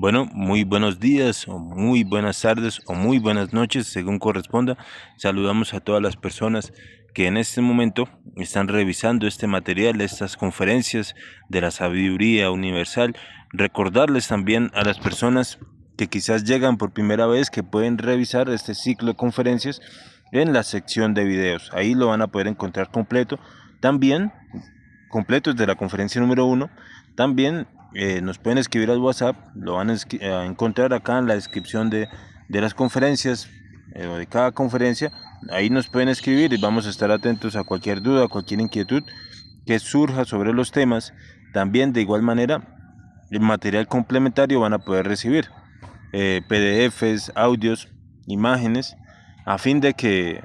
Bueno, muy buenos días o muy buenas tardes o muy buenas noches, según corresponda. Saludamos a todas las personas que en este momento están revisando este material, estas conferencias de la sabiduría universal. Recordarles también a las personas que quizás llegan por primera vez que pueden revisar este ciclo de conferencias en la sección de videos. Ahí lo van a poder encontrar completo. También completos de la conferencia número uno. También nos pueden escribir al WhatsApp, lo van a encontrar acá en la descripción de las conferencias o de cada conferencia. Ahí nos pueden escribir y vamos a estar atentos a cualquier duda, a cualquier inquietud que surja sobre los temas. También de igual manera, el material complementario van a poder recibir PDFs, audios, imágenes, a fin de que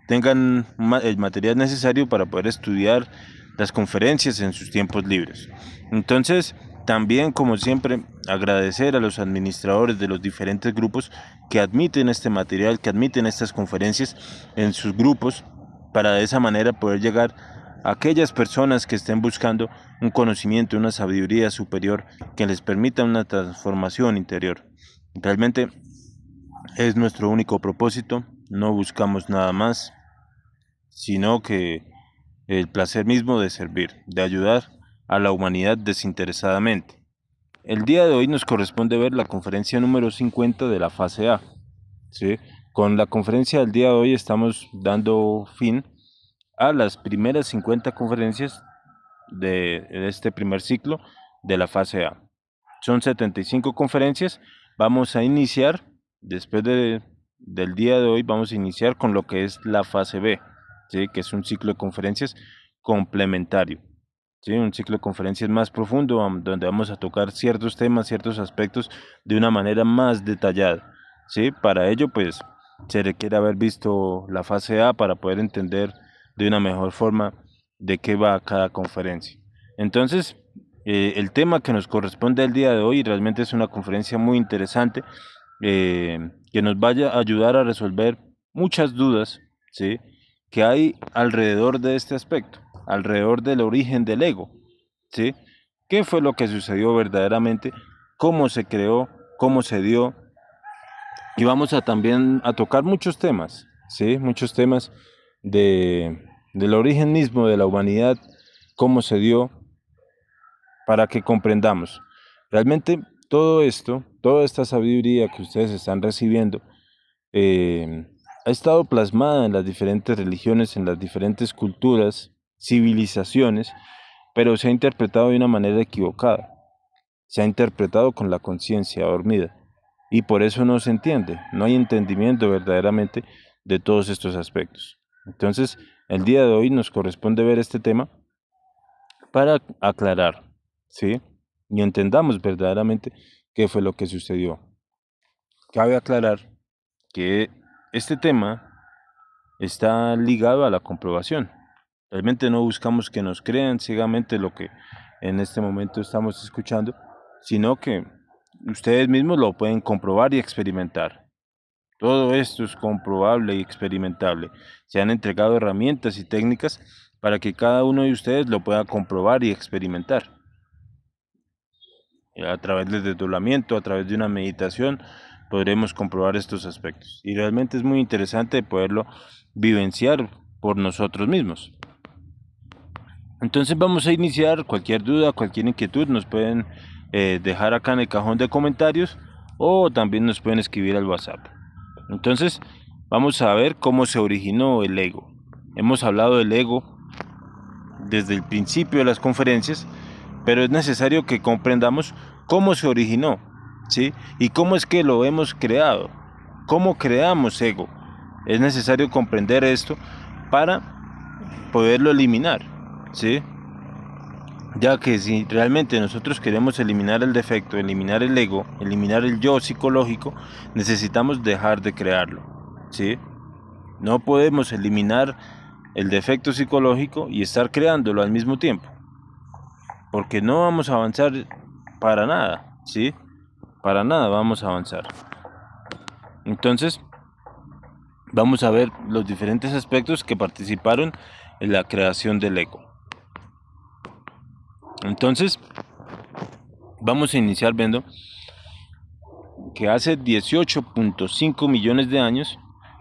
tengan el material necesario para poder estudiar las conferencias en sus tiempos libres. Entonces, también, como siempre, agradecer a los administradores de los diferentes grupos que admiten este material, que admiten estas conferencias en sus grupos, para de esa manera poder llegar a aquellas personas que estén buscando un conocimiento, una sabiduría superior que les permita una transformación interior. Realmente es nuestro único propósito, no buscamos nada más, sino que el placer mismo de servir, de ayudar a la humanidad desinteresadamente. El día de hoy nos corresponde ver la conferencia número 50 de la fase A. ¿Sí? Con la conferencia del día de hoy estamos dando fin a las primeras 50 conferencias de este primer ciclo de la fase A. Son 75 conferencias. Vamos a iniciar, después del día de hoy, vamos a iniciar con lo que es la fase B, ¿sí? Que es un ciclo de conferencias complementario. ¿Sí? Un ciclo de conferencias más profundo, donde vamos a tocar ciertos temas, ciertos aspectos de una manera más detallada. ¿Sí? Para ello, pues, se requiere haber visto la fase A para poder entender de una mejor forma de qué va cada conferencia. Entonces, el tema que nos corresponde el día de hoy realmente es una conferencia muy interesante que nos vaya a ayudar a resolver muchas dudas, ¿sí? Que hay alrededor de este aspecto, alrededor del origen del ego, ¿sí? ¿Qué fue lo que sucedió verdaderamente? ¿Cómo se creó? ¿Cómo se dio? Y vamos a también a tocar muchos temas, ¿sí? Muchos temas del origen mismo de la humanidad, cómo se dio, para que comprendamos. Realmente todo esto, toda esta sabiduría que ustedes están recibiendo, ha estado plasmada en las diferentes religiones, en las diferentes culturas, civilizaciones, pero se ha interpretado de una manera equivocada. Se ha interpretado con la conciencia dormida. Y por eso no se entiende, no hay entendimiento verdaderamente de todos estos aspectos. Entonces, el día de hoy nos corresponde ver este tema para aclarar, ¿sí? Y entendamos verdaderamente qué fue lo que sucedió. Cabe aclarar que este tema está ligado a la comprobación. Realmente no buscamos que nos crean ciegamente lo que en este momento estamos escuchando, sino que ustedes mismos lo pueden comprobar y experimentar. Todo esto es comprobable y experimentable. Se han entregado herramientas y técnicas para que cada uno de ustedes lo pueda comprobar y experimentar. A través del desdoblamiento, a través de una meditación, podremos comprobar estos aspectos. Y realmente es muy interesante poderlo vivenciar por nosotros mismos. Entonces vamos a iniciar. Cualquier duda, cualquier inquietud nos pueden dejar acá en el cajón de comentarios o también nos pueden escribir al WhatsApp. Entonces vamos a ver cómo se originó el ego. Hemos hablado del ego desde el principio de las conferencias, pero es necesario que comprendamos cómo se originó, ¿sí? Y cómo es que lo hemos creado, cómo creamos ego. Es necesario comprender esto para poderlo eliminar, ¿sí? Ya que si realmente nosotros queremos eliminar el defecto, eliminar el ego, eliminar el yo psicológico, necesitamos dejar de crearlo, ¿sí? No podemos eliminar el defecto psicológico y estar creándolo al mismo tiempo, porque no vamos a avanzar para nada, ¿sí? Para nada vamos a avanzar. Entonces, vamos a ver los diferentes aspectos que participaron en la creación del ego. Entonces, vamos a iniciar viendo que hace 18.5 millones de años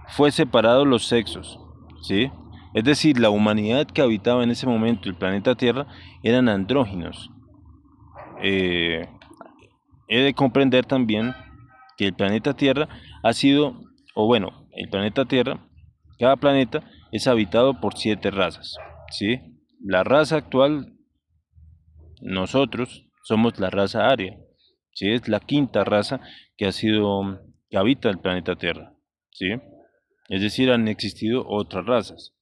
fue separado los sexos, ¿sí? Es decir, la humanidad que habitaba en ese momento el planeta Tierra eran andróginos. Eh, He de comprender también que el planeta Tierra ha sido, o bueno, el planeta Tierra, cada planeta es habitado por 7 razas, ¿sí? La raza actual, nosotros, somos la raza aria, ¿sí? Es la quinta raza que ha sido, que habita el planeta Tierra, ¿sí? Es decir, han existido otras razas.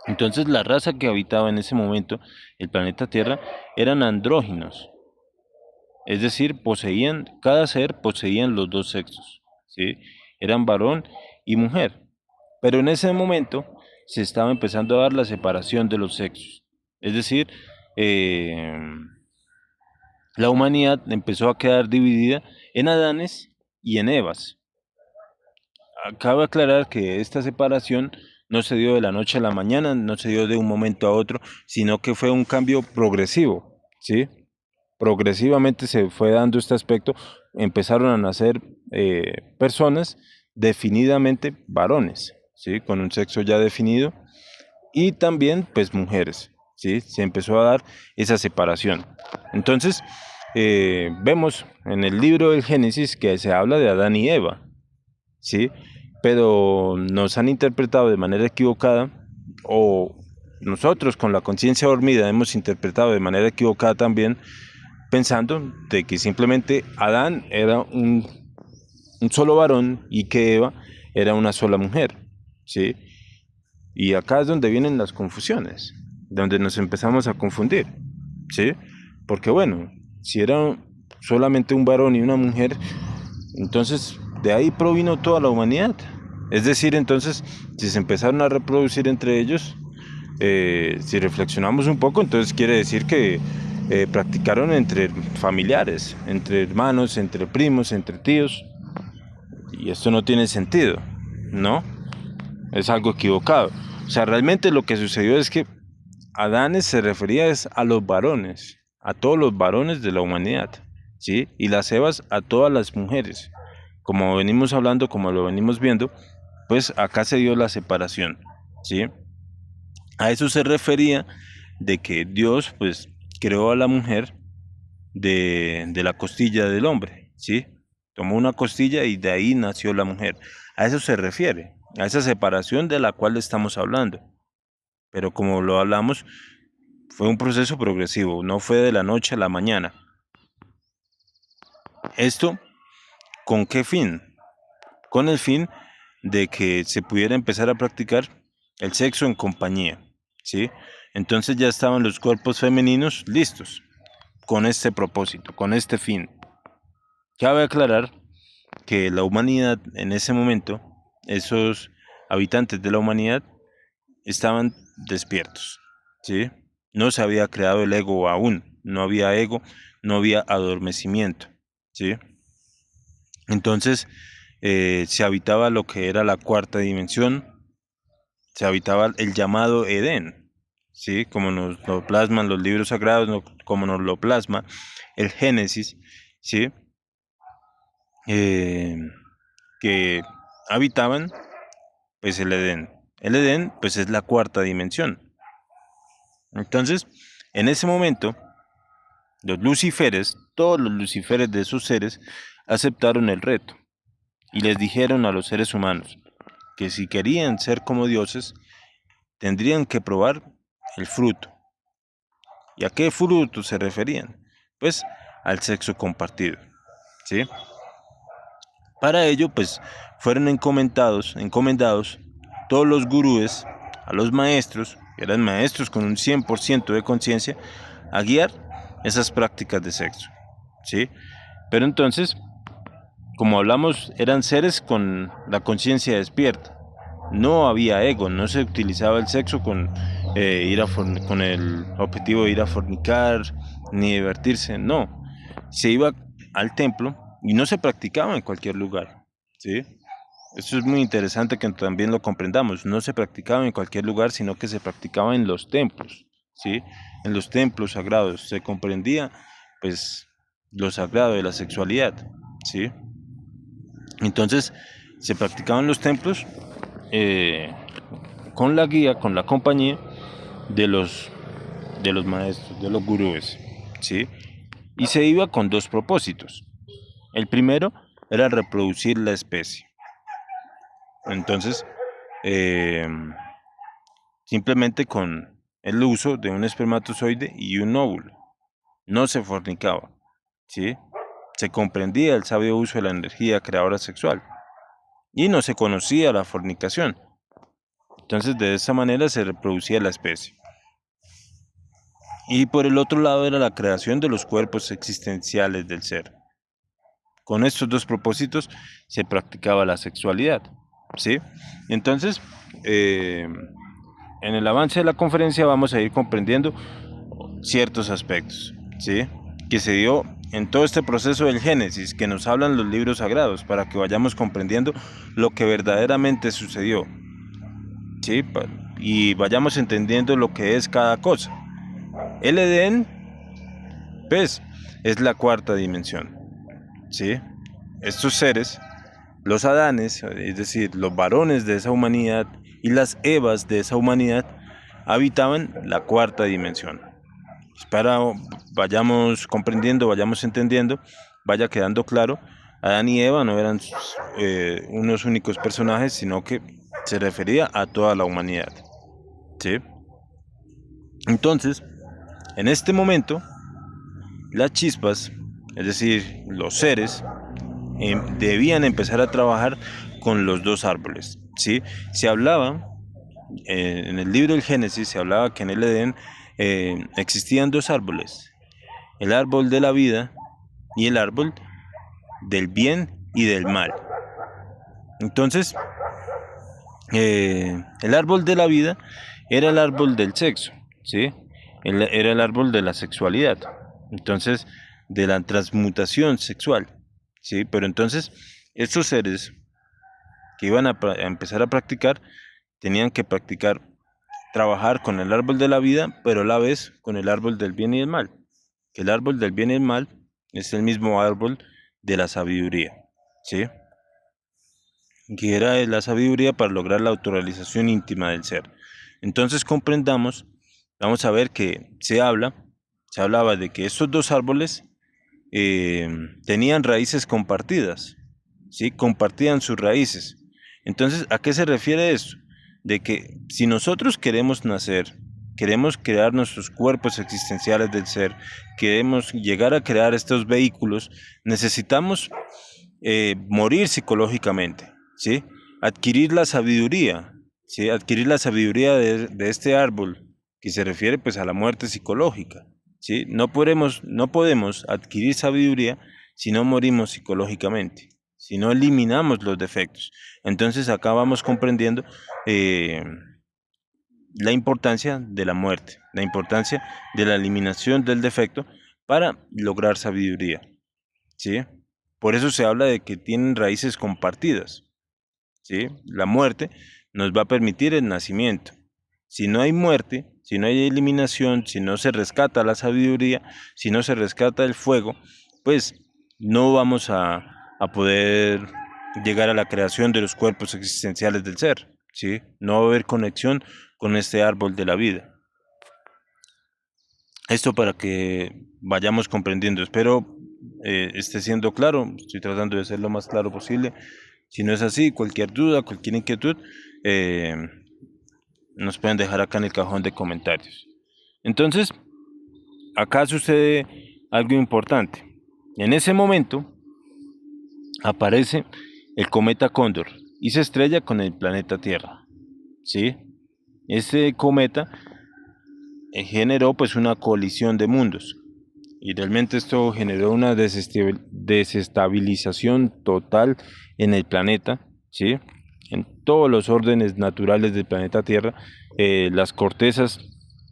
Entonces, la raza que habitaba en ese momento el planeta Tierra eran andróginos, es decir, cada ser poseían los dos sexos, ¿sí? Eran varón y mujer. Pero en ese momento se estaba empezando a dar la separación de los sexos. Es decir, eh, la humanidad empezó a quedar dividida en Adanes y en Evas. Cabe aclarar que esta separación no se dio de la noche a la mañana, no se dio de un momento a otro, sino que fue un cambio progresivo, ¿sí? Progresivamente se fue dando este aspecto, empezaron a nacer personas definidamente varones, ¿sí? Con un sexo ya definido, y también pues mujeres, ¿sí? Se empezó a dar esa separación. Entonces, vemos en el libro del Génesis que se habla de Adán y Eva, ¿sí? Pero nos han interpretado de manera equivocada, o nosotros con la conciencia dormida hemos interpretado de manera equivocada también, pensando de que simplemente Adán era un solo varón y que Eva era una sola mujer, ¿sí? Y acá es donde vienen las confusiones, donde nos empezamos a confundir, ¿sí? Porque bueno, si era solamente un varón y una mujer, entonces de ahí provino toda la humanidad. Es decir, entonces, si se empezaron a reproducir entre ellos, si reflexionamos un poco, entonces quiere decir que practicaron entre familiares, entre hermanos, entre primos, entre tíos, y esto no tiene sentido, ¿no? Es algo equivocado. O sea, realmente lo que sucedió es que Adanes se refería a los varones, a todos los varones de la humanidad, ¿sí? Y las Evas a todas las mujeres. Como venimos hablando, como lo venimos viendo, pues acá se dio la separación, ¿sí? A eso se refería de que Dios, pues, creó a la mujer de la costilla del hombre, ¿sí? Tomó una costilla y de ahí nació la mujer. A eso se refiere, a esa separación de la cual estamos hablando. Pero como lo hablamos, fue un proceso progresivo, no fue de la noche a la mañana. ¿Esto con qué fin? Con el fin de que se pudiera empezar a practicar el sexo en compañía, ¿sí? Entonces ya estaban los cuerpos femeninos listos con este propósito, con este fin. Cabe aclarar que la humanidad en ese momento, esos habitantes de la humanidad, estaban despiertos, ¿sí? No se había creado el ego aún, no había ego, no había adormecimiento, ¿sí? Entonces se habitaba lo que era la cuarta dimensión, se habitaba el llamado Edén, ¿sí? Como nos lo plasman los libros sagrados, como nos lo plasma el Génesis, ¿sí? Eh, que habitaban pues el Edén. El Edén pues es la cuarta dimensión. Entonces, en ese momento, los luciferes, todos los luciferes de esos seres, aceptaron el reto y les dijeron a los seres humanos que si querían ser como dioses, tendrían que probar el fruto. ¿Y a qué fruto se referían? Pues al sexo compartido, ¿sí? Para ello, pues fueron encomendados todos los gurúes a los maestros, que eran maestros con un 100% de conciencia, a guiar esas prácticas de sexo, ¿sí? Pero entonces, como hablamos, eran seres con la conciencia despierta. No había ego, no se utilizaba el sexo con el objetivo de ir a fornicar ni divertirse, no. Se iba al templo y no se practicaba en cualquier lugar, ¿sí? Esto es muy interesante que también lo comprendamos. No se practicaba en cualquier lugar, sino que se practicaba en los templos, ¿sí? En los templos sagrados se comprendía, pues, lo sagrado de la sexualidad, ¿sí? Entonces se practicaban los templos eh, con la guía, con la compañía de los maestros, de los gurúes, ¿sí? Y se iba con dos propósitos. El primero era reproducir la especie. Entonces, eh, simplemente con el uso de un espermatozoide y un óvulo. No se fornicaba, ¿sí? Se comprendía el sabio uso de la energía creadora sexual y no se conocía la fornicación. Entonces, de esa manera se reproducía la especie. Y por el otro lado era la creación de los cuerpos existenciales del ser. Con estos dos propósitos se practicaba la sexualidad, ¿sí? Entonces, eh, en el avance de la conferencia vamos a ir comprendiendo ciertos aspectos, ¿sí? Que se dio en todo este proceso del Génesis, que nos hablan los libros sagrados, para que vayamos comprendiendo lo que verdaderamente sucedió, ¿sí? Y vayamos entendiendo lo que es cada cosa. El Edén, pues, es la cuarta dimensión, ¿sí? Estos seres, los Adanes, es decir, los varones de esa humanidad y las Evas de esa humanidad, habitaban la cuarta dimensión. Espero vayamos comprendiendo, vayamos entendiendo, vaya quedando claro. Adán y Eva no eran unos únicos personajes, sino que se refería a toda la humanidad, ¿sí? Entonces, en este momento, las chispas, es decir, los seres, debían empezar a trabajar con los dos árboles, ¿sí? Se hablaba, en el libro del Génesis, se hablaba que en el Edén existían dos árboles, el árbol de la vida y el árbol del bien y del mal. Entonces, el árbol de la vida era el árbol del sexo, ¿sí? Era el árbol de la sexualidad. Entonces, de la transmutación sexual, ¿sí? Pero entonces, estos seres que iban a empezar a practicar, tenían que practicar, trabajar con el árbol de la vida, pero a la vez con el árbol del bien y del mal. El árbol del bien y el mal es el mismo árbol de la sabiduría, ¿sí? Que era la sabiduría para lograr la autorrealización íntima del ser. Entonces comprendamos, vamos a ver que se hablaba de que estos dos árboles eh, tenían raíces compartidas, ¿sí? Compartían sus raíces. Entonces, ¿a qué se refiere esto? De que si nosotros queremos nacer, queremos crear nuestros cuerpos existenciales del ser, queremos llegar a crear estos vehículos, necesitamos morir psicológicamente, ¿sí? Adquirir la sabiduría, ¿sí? Adquirir la sabiduría de este árbol, que se refiere pues a la muerte psicológica, ¿sí? No podemos adquirir sabiduría si no morimos psicológicamente, si no eliminamos los defectos. Entonces acá vamos comprendiendo eh, la importancia de la muerte, la importancia de la eliminación del defecto para lograr sabiduría, ¿sí? Por eso se habla de que tienen raíces compartidas, ¿sí? La muerte nos va a permitir el nacimiento. Si no hay muerte, si no hay eliminación, si no se rescata la sabiduría, si no se rescata el fuego, pues no vamos a poder llegar a la creación de los cuerpos existenciales del ser, ¿sí? No va a haber conexión con este árbol de la vida. Esto para que vayamos comprendiendo. Espero esté siendo claro. Estoy tratando de ser lo más claro posible. Si no es así, cualquier duda, cualquier inquietud, eh, nos pueden dejar acá en el cajón de comentarios. Entonces, acá sucede algo importante. En ese momento aparece el cometa Cóndor y se estrella con el planeta Tierra, ¿sí? Ese cometa generó pues una colisión de mundos y realmente esto generó una desestabilización total en el planeta, ¿sí? En todos los órdenes naturales del planeta Tierra, las cortezas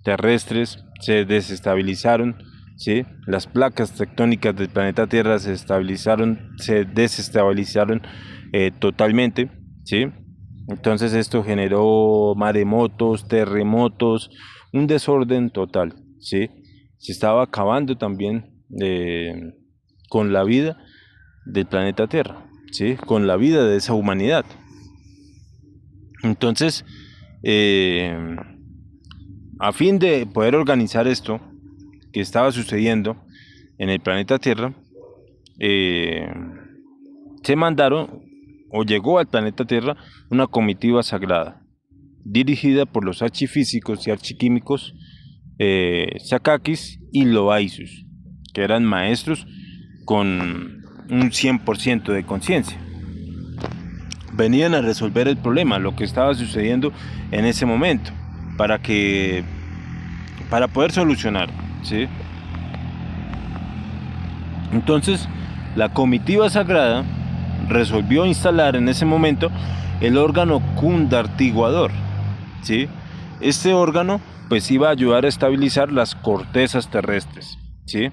terrestres se desestabilizaron, ¿sí? Las placas tectónicas del planeta Tierra se desestabilizaron totalmente, ¿sí? Entonces esto generó maremotos, terremotos, un desorden total, ¿sí? Se estaba acabando también con la vida del planeta Tierra, ¿sí? Con la vida de esa humanidad. Entonces, eh, a fin de poder organizar esto que estaba sucediendo en el planeta Tierra, eh, se mandaron o llegó al planeta Tierra una comitiva sagrada, dirigida por los archifísicos y archiquímicos Sakakis y Loaizus, que eran maestros con un 100% de conciencia. Venían a resolver el problema, lo que estaba sucediendo en ese momento, para que para poder solucionar, ¿sí? Entonces, la comitiva sagrada resolvió instalar en ese momento el órgano cundartiguador, ¿sí? Este órgano pues iba a ayudar a estabilizar las cortezas terrestres, ¿sí?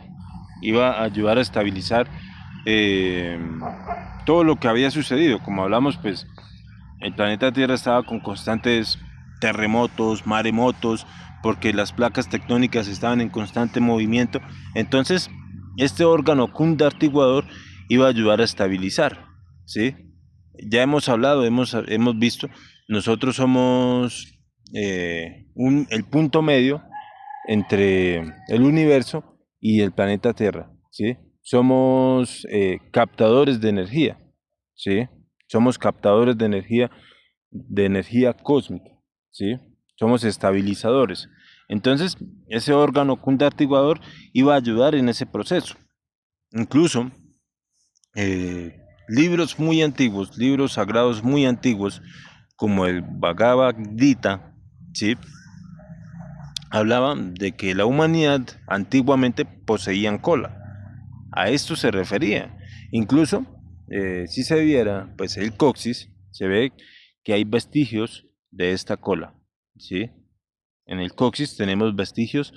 Iba a ayudar a estabilizar eh, todo lo que había sucedido. Como hablamos, pues el planeta Tierra estaba con constantes terremotos, maremotos, porque las placas tectónicas estaban en constante movimiento. Entonces, este órgano cundartiguador iba a ayudar a estabilizar, ¿sí? Ya hemos hablado, hemos visto, nosotros somos el punto medio entre el universo y el planeta Tierra, ¿sí? Somos captadores de energía, ¿sí? Somos captadores de energía cósmica, ¿sí? Somos estabilizadores. Entonces, ese órgano cundartiguador iba a ayudar en ese proceso. Incluso, libros muy antiguos, libros sagrados muy antiguos, como el Bhagavad Gita, ¿sí? Hablaban de que la humanidad antiguamente poseían cola. A esto se refería. Incluso, si se viera, pues el coxis, se ve que hay vestigios de esta cola, ¿sí? En el coxis tenemos vestigios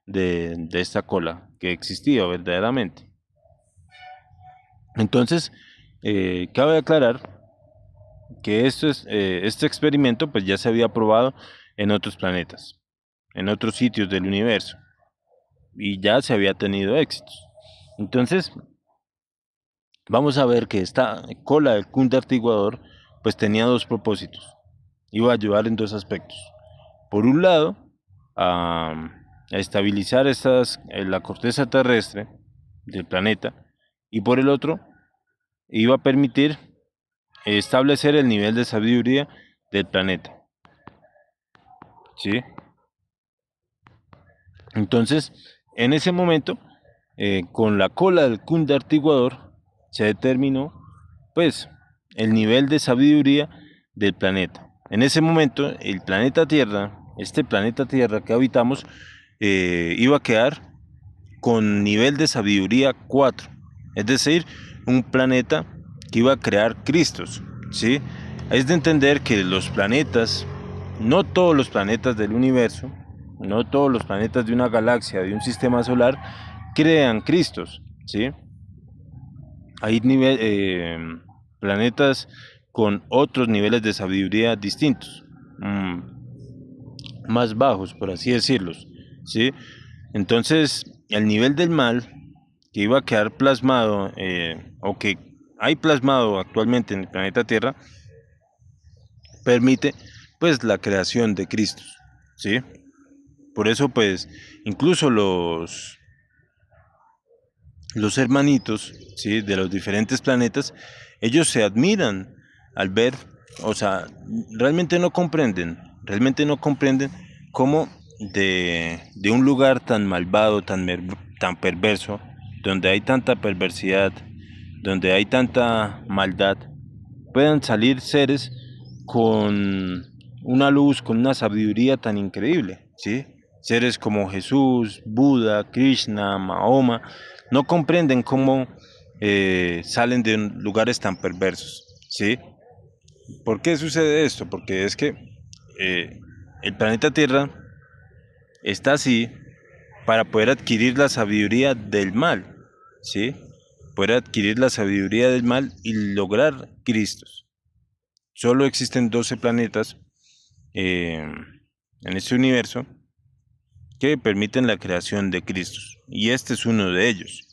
de esta cola que existía verdaderamente. Entonces, cabe aclarar que este experimento pues ya se había probado en otros planetas, en otros sitios del universo, y ya se había tenido éxitos. Entonces, vamos a ver que esta cola del cundartiguador pues tenía dos propósitos. Iba a ayudar en dos aspectos. Por un lado, a estabilizar la corteza terrestre del planeta, y por el otro, iba a permitir establecer el nivel de sabiduría del planeta, ¿sí? Entonces, en ese momento, con la cola del cundartiguador, se determinó, pues, el nivel de sabiduría del planeta. En ese momento, el planeta Tierra, este planeta Tierra que habitamos, iba a quedar con nivel de sabiduría 4, es decir, un planeta que iba a crear Cristos, ¿sí? Es de entender que los planetas, no todos los planetas del universo, no todos los planetas de una galaxia, de un sistema solar, crean Cristos, ¿sí? Hay planetas con otros niveles de sabiduría distintos, más bajos, por así decirlos, ¿sí? Entonces, el nivel del mal que iba a quedar plasmado, o que hay plasmado actualmente en el planeta Tierra, permite pues la creación de Cristos, ¿sí? Por eso pues incluso los hermanitos, ¿sí? De los diferentes planetas, ellos se admiran al ver, o sea, realmente no comprenden cómo de un lugar tan malvado, tan perverso, donde hay tanta perversidad, donde hay tanta maldad, puedan salir seres con una luz, con una sabiduría tan increíble, ¿sí? Seres como Jesús, Buda, Krishna, Mahoma, no comprenden cómo salen de lugares tan perversos, ¿sí? ¿Por qué sucede esto? Porque es que eh, el planeta Tierra está así para poder adquirir la sabiduría del mal, ¿sí? Poder adquirir la sabiduría del mal y lograr Cristos. Solo existen 12 planetas eh, en este universo que permiten la creación de Cristos, y este es uno de ellos.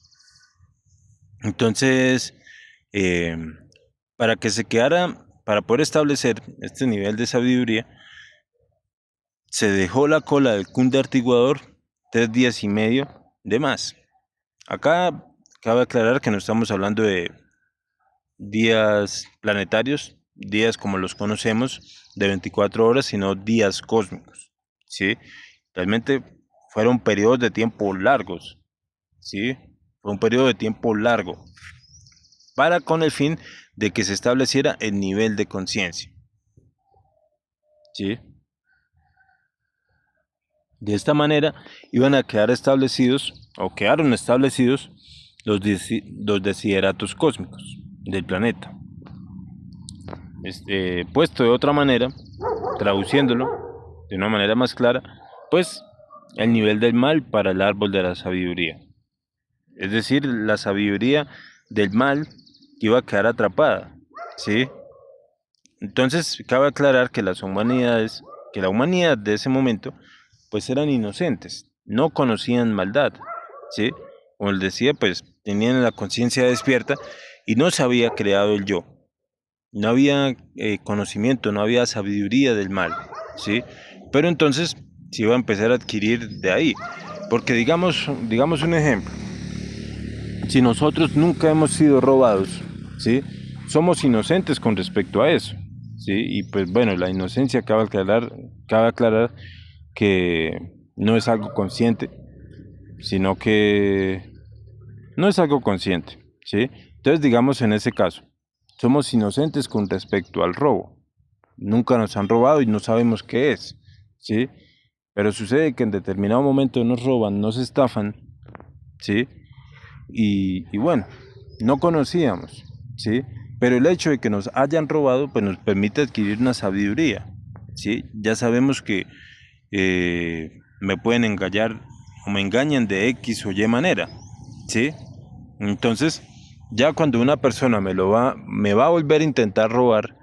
Entonces, eh, Para poder establecer este nivel de sabiduría, se dejó la cola del cunde artiguador 3 días y medio de más. Acá cabe aclarar que no estamos hablando de días planetarios, días como los conocemos de 24 horas, sino días cósmicos, ¿sí? Realmente fueron periodos de tiempo largos, ¿sí? Fue un periodo de tiempo largo para con el fin de que se estableciera el nivel de conciencia, ¿sí? De esta manera iban a quedar establecidos, o quedaron establecidos, los desideratos cósmicos del planeta. Puesto de otra manera, traduciéndolo de una manera más clara, pues el nivel del mal para el árbol de la sabiduría. Es decir, la sabiduría del mal que iba a quedar atrapada, ¿sí? Entonces, cabe aclarar que que la humanidad de ese momento, pues eran inocentes, no conocían maldad, ¿sí? Como les decía, pues tenían la conciencia despierta y no se había creado el yo. No había conocimiento, no había sabiduría del mal, ¿sí? Pero entonces se iba a empezar a adquirir de ahí. Porque digamos un ejemplo, si nosotros nunca hemos sido robados, ¿sí? Somos inocentes con respecto a eso, ¿sí? Y pues bueno, la inocencia cabe aclarar que no es algo consciente, sino que no es algo consciente, ¿sí? Entonces digamos en ese caso, somos inocentes con respecto al robo. Nunca nos han robado y no sabemos qué es, ¿sí? Pero sucede que en determinado momento nos roban, nos estafan, ¿sí? Y bueno, no conocíamos, ¿sí? Pero el hecho de que nos hayan robado, pues nos permite adquirir una sabiduría, ¿sí? Ya sabemos que me pueden engañar o me engañan de X o Y manera, ¿sí? Entonces, ya cuando una persona me va a volver a intentar robar,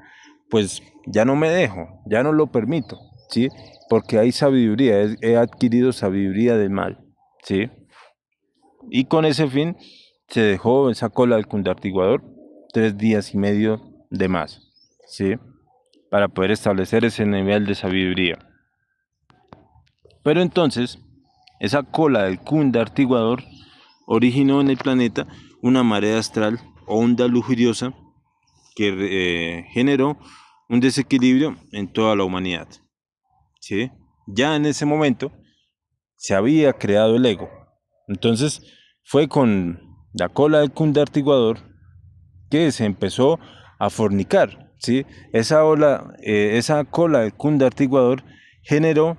pues ya no me dejo, ya no lo permito, ¿sí? Porque hay sabiduría, he adquirido sabiduría del mal, ¿sí? Y con ese fin se dejó esa cola del cundartiguador 3 días y medio de más, ¿sí? Para poder establecer ese nivel de sabiduría. Pero entonces, esa cola del cundartiguador originó en el planeta una marea astral o onda lujuriosa que generó un desequilibrio en toda la humanidad, ¿sí? Ya en ese momento se había creado el ego. Entonces fue con la cola del cundartiguador que se empezó a fornicar, ¿sí? Esa cola del cundartiguador generó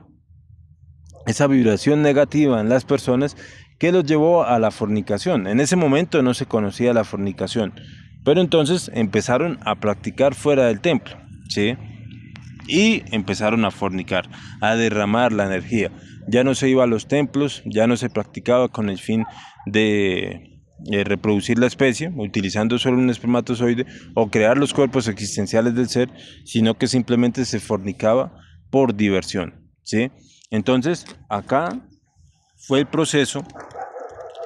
esa vibración negativa en las personas que los llevó a la fornicación. En ese momento no se conocía la fornicación, pero entonces empezaron a practicar fuera del templo, ¿sí? Y empezaron a fornicar, a derramar la energía. Ya no se iba a los templos, ya no se practicaba con el fin de reproducir la especie, utilizando solo un espermatozoide o crear los cuerpos existenciales del ser, sino que simplemente se fornicaba por diversión, ¿sí? Entonces, acá fue el proceso,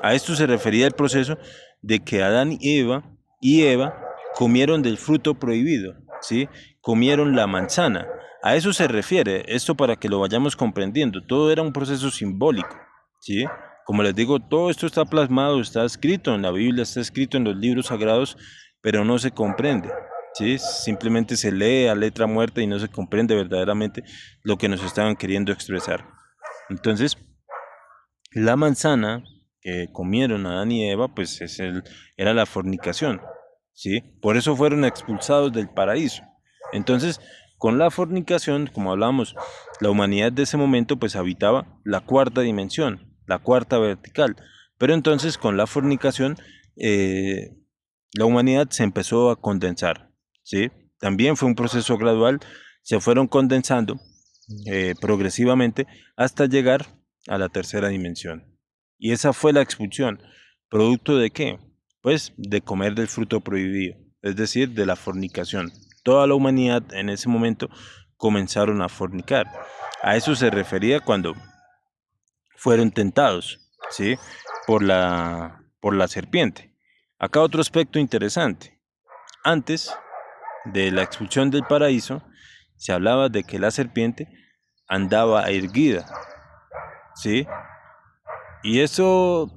a esto se refería el proceso de que Adán y Eva comieron del fruto prohibido, ¿sí? Comieron la manzana. A eso se refiere, esto para que lo vayamos comprendiendo. Todo era un proceso simbólico, ¿sí? Como les digo, todo esto está plasmado, está escrito en la Biblia, está escrito en los libros sagrados, pero no se comprende, ¿sí? Simplemente se lee a letra muerta y no se comprende verdaderamente lo que nos estaban queriendo expresar. Entonces, la manzana que comieron Adán y Eva, pues era la fornicación, ¿sí? Por eso fueron expulsados del paraíso. Entonces, con la fornicación, como hablamos, la humanidad de ese momento pues habitaba la cuarta dimensión, la cuarta vertical. Pero entonces con la fornicación, eh, la humanidad se empezó a condensar, ¿sí? También fue un proceso gradual, se fueron condensando progresivamente hasta llegar a la tercera dimensión. Y esa fue la expulsión. ¿Producto de qué? Pues de comer del fruto prohibido, es decir, de la fornicación. Toda la humanidad en ese momento comenzaron a fornicar. A eso se refería cuando fueron tentados, ¿sí? Por la serpiente. Acá otro aspecto interesante. Antes, de la expulsión del paraíso, se hablaba de que la serpiente andaba erguida, ¿sí? Y eso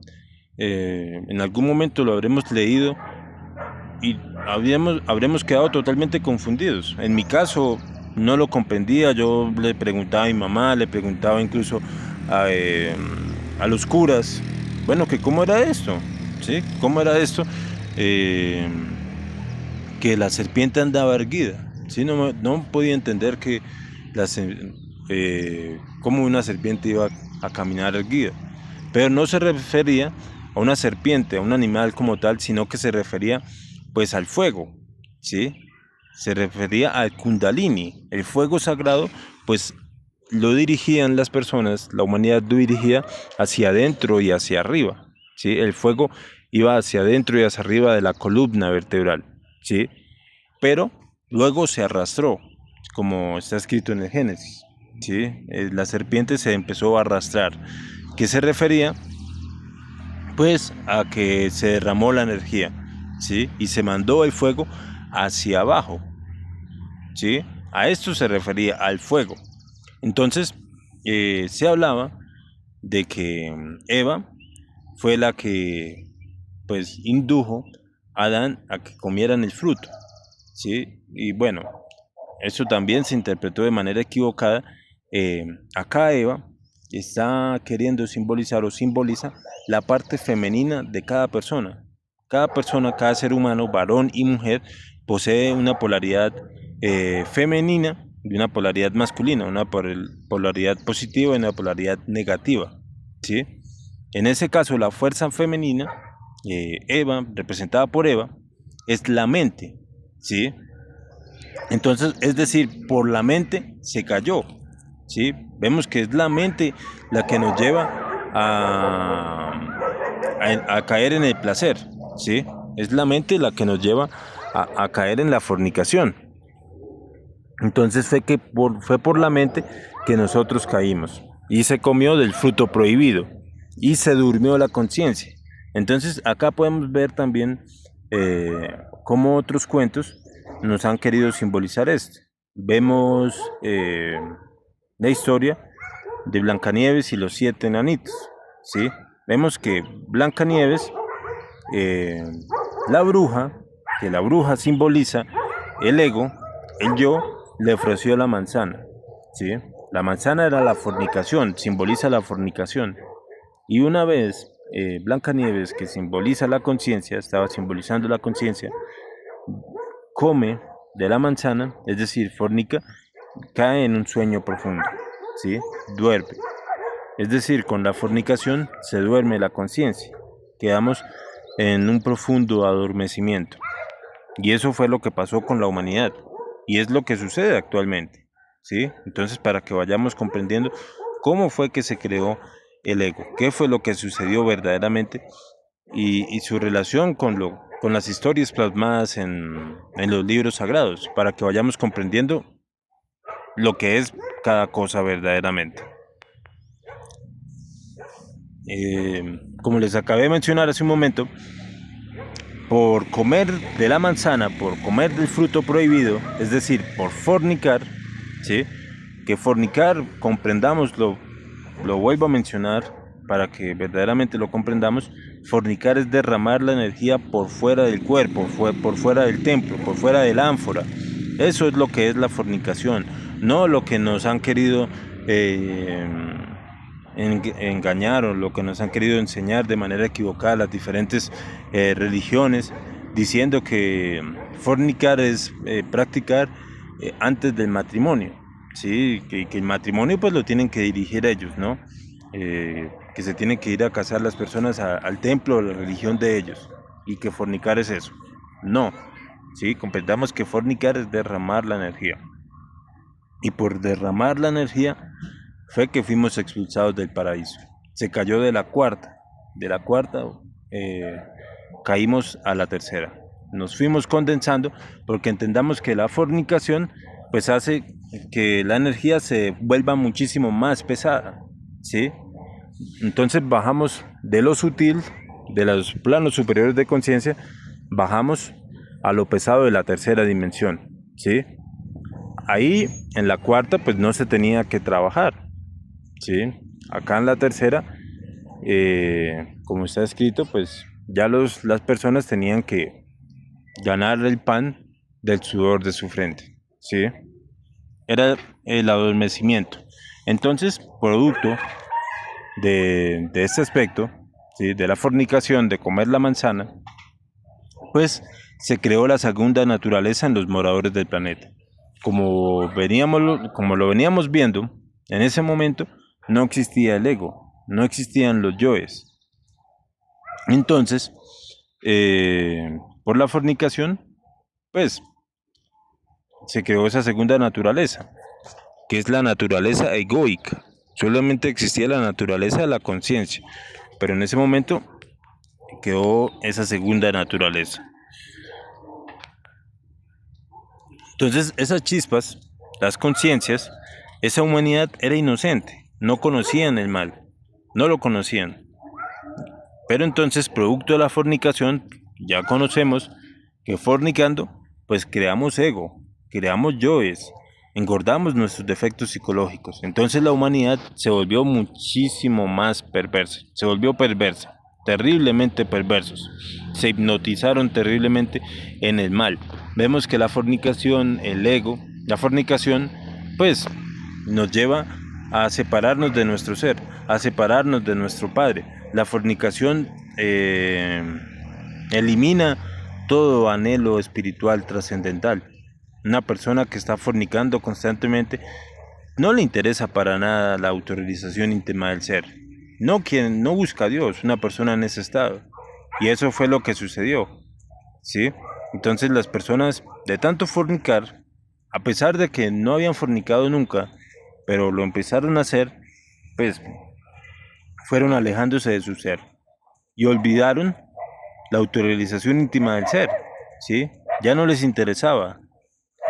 en algún momento lo habremos leído y habremos quedado totalmente confundidos. En mi caso no lo comprendía, yo le preguntaba a mi mamá, le preguntaba incluso a, eh, a los curas, bueno, que cómo era esto, ¿sí? ¿Cómo era esto? Eh, que la serpiente andaba erguida, ¿sí? No podía entender que cómo una serpiente iba a caminar erguida, pero no se refería a una serpiente, a un animal como tal, sino que se refería pues al fuego, ¿sí? Se refería al Kundalini, el fuego sagrado, pues lo dirigían las personas, la humanidad lo dirigía hacia adentro y hacia arriba, ¿sí? El fuego iba hacia adentro y hacia arriba de la columna vertebral, ¿sí? Pero luego se arrastró, como está escrito en el Génesis, ¿sí? La serpiente se empezó a arrastrar. ¿Qué se refería? Pues a que se derramó la energía, ¿sí? Y se mandó el fuego hacia abajo, ¿sí? A esto se refería al fuego. Entonces, se hablaba de que Eva fue la que, pues, indujo a Adán a que comieran el fruto, ¿sí? Y bueno, eso también se interpretó de manera equivocada. Eh, Acá Eva está queriendo simbolizar o simboliza la parte femenina de cada persona. Cada persona, cada ser humano, varón y mujer, posee una polaridad femenina y una polaridad masculina, una polaridad positiva y una polaridad negativa, ¿sí? En ese caso, la fuerza femenina, Eva, representada por Eva, es la mente, ¿sí? Entonces, es decir, por la mente se cayó, ¿sí? Vemos que es la mente la que nos lleva a caer en el placer, ¿sí? Es la mente la que nos lleva a caer en la fornicación. Entonces fue por la mente que nosotros caímos y se comió del fruto prohibido y se durmió la conciencia. Entonces acá podemos ver también cómo otros cuentos nos han querido simbolizar esto. Vemos la historia de Blancanieves y los siete enanitos, ¿sí? Vemos que Blancanieves, eh, la bruja, que la bruja simboliza el ego, el yo, le ofreció la manzana, ¿sí? La manzana era la fornicación, simboliza la fornicación. Y una vez Blancanieves, que simboliza la conciencia, estaba simbolizando la conciencia, come de la manzana, es decir, fornica, cae en un sueño profundo, ¿sí? Duerme. Es decir, con la fornicación se duerme la conciencia. Quedamos en un profundo adormecimiento. Y eso fue lo que pasó con la humanidad. Y es lo que sucede actualmente, ¿sí? Entonces, para que vayamos comprendiendo cómo fue que se creó el ego, qué fue lo que sucedió verdaderamente y su relación con las historias plasmadas en los libros sagrados, para que vayamos comprendiendo lo que es cada cosa verdaderamente. Como les acabé de mencionar hace un momento, por comer de la manzana, por comer del fruto prohibido, es decir, por fornicar, ¿sí? Que fornicar, comprendámoslo, lo vuelvo a mencionar para que verdaderamente lo comprendamos, fornicar es derramar la energía por fuera del cuerpo, por fuera del templo, por fuera del ánfora. Eso es lo que es la fornicación, no lo que nos han querido eh, engañar o lo que nos han querido enseñar de manera equivocada las diferentes religiones, diciendo que fornicar es practicar antes del matrimonio, ¿sí? Que el matrimonio pues lo tienen que dirigir ellos, ¿no? Que se tienen que ir a casar las personas al templo o a la religión de ellos, y que fornicar es eso. No, ¿sí? Comprendamos que fornicar es derramar la energía. Y por derramar la energía fue que fuimos expulsados del paraíso. Se cayó de la cuarta eh, caímos a la tercera. Nos fuimos condensando porque entendamos que la fornicación pues hace que la energía se vuelva muchísimo más pesada, ¿sí? Entonces bajamos de lo sutil, de los planos superiores de conciencia, bajamos a lo pesado de la tercera dimensión. ¿sí? Ahí en la cuarta pues no se tenía que trabajar, ¿sí? Acá en la tercera, como está escrito, pues ya las personas tenían que ganar el pan del sudor de su frente, ¿sí? Era el adormecimiento. Entonces, producto de este aspecto, ¿sí? De la fornicación, de comer la manzana, pues se creó la segunda naturaleza en los moradores del planeta. Como lo veníamos viendo, en ese momento no existía el ego, no existían los yoes. Entonces, por la fornicación, pues se creó esa segunda naturaleza, que es la naturaleza egoica. Solamente existía la naturaleza de la conciencia, pero en ese momento quedó esa segunda naturaleza. Entonces, esas chispas, las conciencias, esa humanidad era inocente, no conocían el mal, no lo conocían. Pero entonces, producto de la fornicación, ya conocemos que fornicando, pues creamos ego, creamos yoes, engordamos nuestros defectos psicológicos. Entonces la humanidad se volvió muchísimo más perversa, se volvió perversa, terriblemente perversos. Se hipnotizaron terriblemente en el mal. Vemos que la fornicación, el ego, la fornicación, pues nos lleva a separarnos de nuestro ser, a separarnos de nuestro Padre. La fornicación elimina todo anhelo espiritual trascendental. Una persona que está fornicando constantemente no le interesa para nada la autorrealización íntima del ser. No, quien no busca a Dios, una persona en ese estado. Y eso fue lo que sucedió, ¿sí? Entonces las personas de tanto fornicar, a pesar de que no habían fornicado nunca, pero lo empezaron a hacer, pues fueron alejándose de su ser y olvidaron la autorrealización íntima del ser, ¿sí? Ya no les interesaba,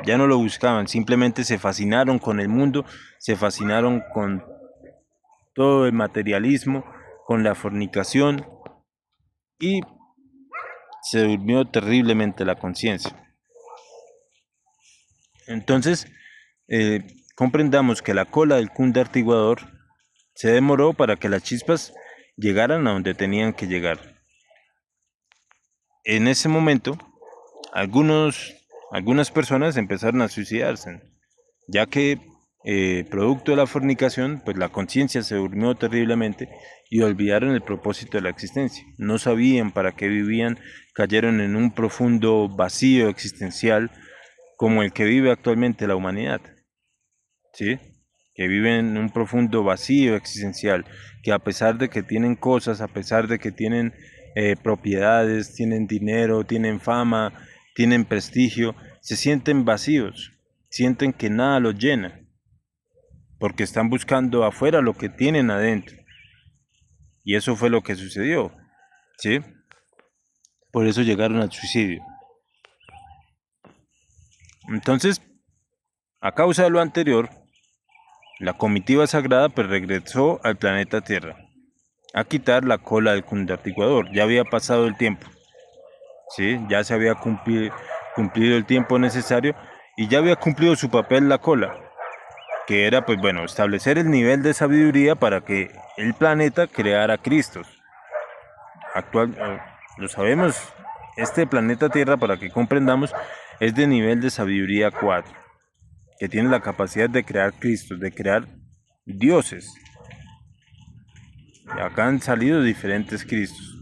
ya no lo buscaban, simplemente se fascinaron con el mundo, se fascinaron con todo el materialismo, con la fornicación y se durmió terriblemente la conciencia. Entonces, comprendamos que la cola del cunde artiguador se demoró para que las chispas llegaran a donde tenían que llegar. En ese momento, algunas personas empezaron a suicidarse, ya que producto de la fornicación, pues la conciencia se durmió terriblemente y olvidaron el propósito de la existencia. No sabían para qué vivían, cayeron en un profundo vacío existencial como el que vive actualmente la humanidad, ¿sí? Que viven en un profundo vacío existencial, que a pesar de que tienen cosas, a pesar de que tienen propiedades, tienen dinero, tienen fama, tienen prestigio, se sienten vacíos, sienten que nada los llena, porque están buscando afuera lo que tienen adentro. Y eso fue lo que sucedió, ¿sí? Por eso llegaron al suicidio. Entonces, a causa de lo anterior, la comitiva sagrada pues regresó al planeta Tierra a quitar la cola del cundartiguador. Ya había pasado el tiempo, ¿sí? Ya se había cumplido el tiempo necesario y ya había cumplido su papel la cola, que era pues bueno, establecer el nivel de sabiduría para que el planeta creara Cristos. Lo sabemos, este planeta Tierra, para que comprendamos, es de nivel de sabiduría 4, que tiene la capacidad de crear Cristos, de crear dioses. Y acá han salido diferentes Cristos,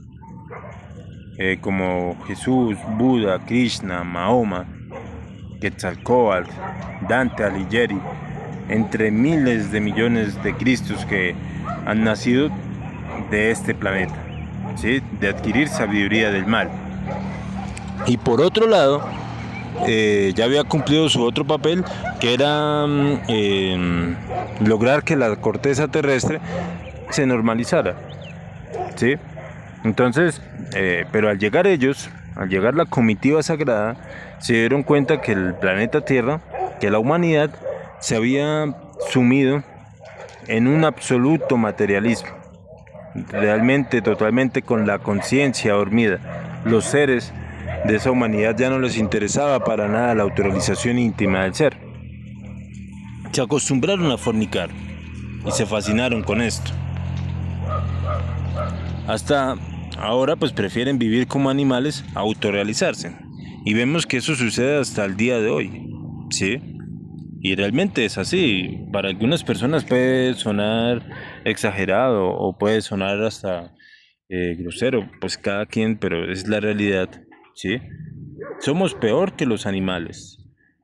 como Jesús, Buda, Krishna, Mahoma, Quetzalcóatl, Dante Alighieri, entre miles de millones de Cristos que han nacido de este planeta, ¿sí? De adquirir sabiduría del mal. Y por otro lado, ya había cumplido su otro papel, que era lograr que la corteza terrestre se normalizara, ¿sí? Entonces, pero al llegar ellos, al llegar la comitiva sagrada, se dieron cuenta que el planeta Tierra, que la humanidad, se había sumido en un absoluto materialismo, realmente totalmente con la conciencia dormida. Los seres de esa humanidad ya no les interesaba para nada la autorrealización íntima del ser. Se acostumbraron a fornicar y se fascinaron con esto. Hasta ahora pues prefieren vivir como animales a autorrealizarse. Y vemos que eso sucede hasta el día de hoy, ¿sí? Y realmente es así. Para algunas personas puede sonar exagerado o puede sonar hasta grosero, pues cada quien, pero es la realidad, ¿sí? Somos peor que los animales.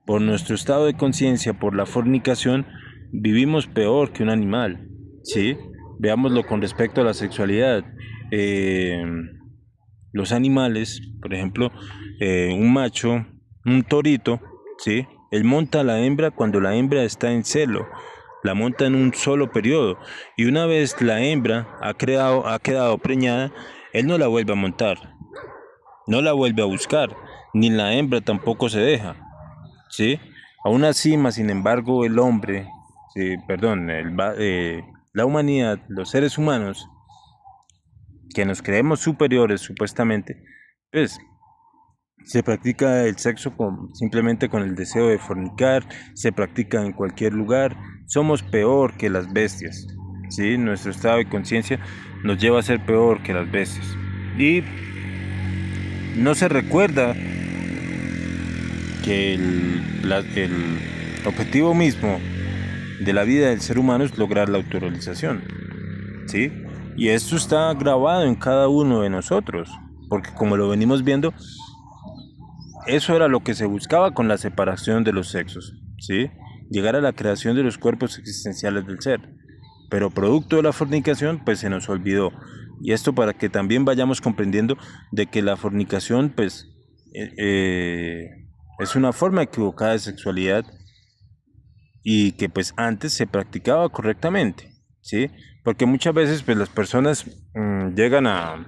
Por nuestro estado de conciencia, por la fornicación, vivimos peor que un animal, ¿sí? Veámoslo con respecto a la sexualidad. Eh, los animales, por ejemplo, un macho, un torito, ¿sí? Él monta a la hembra cuando la hembra está en celo, la monta en un solo periodo, y una vez la hembra ha quedado preñada, él no la vuelve a montar, no la vuelve a buscar, ni la hembra tampoco se deja, ¿sí? Aún así, más sin embargo, el hombre, sí, perdón, la humanidad, los seres humanos, que nos creemos superiores supuestamente, pues se practica el sexo simplemente con el deseo de fornicar, se practica en cualquier lugar, somos peor que las bestias, ¿sí? Nuestro estado de conciencia nos lleva a ser peor que las bestias. Y no se recuerda que el objetivo mismo de la vida del ser humano es lograr la autorrealización, ¿sí? Y esto está grabado en cada uno de nosotros, porque como lo venimos viendo, eso era lo que se buscaba con la separación de los sexos, ¿sí? Llegar a la creación de los cuerpos existenciales del ser. Pero producto de la fornicación, pues se nos olvidó. Y esto para que también vayamos comprendiendo de que la fornicación, pues, es una forma equivocada de sexualidad y que pues antes se practicaba correctamente, ¿sí? Porque muchas veces pues las personas llegan a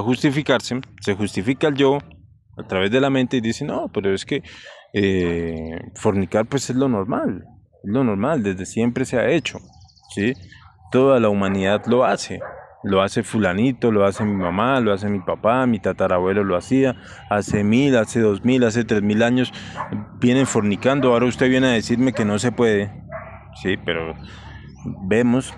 justificarse, se justifica el yo a través de la mente y dice, no, pero es que fornicar pues es lo normal, desde siempre se ha hecho, ¿sí? Toda la humanidad lo hace fulanito, lo hace mi mamá, lo hace mi papá, mi tatarabuelo lo hacía, hace 1000, hace 2000, hace 3000 años, vienen fornicando, ahora usted viene a decirme que no se puede, ¿sí? Pero vemos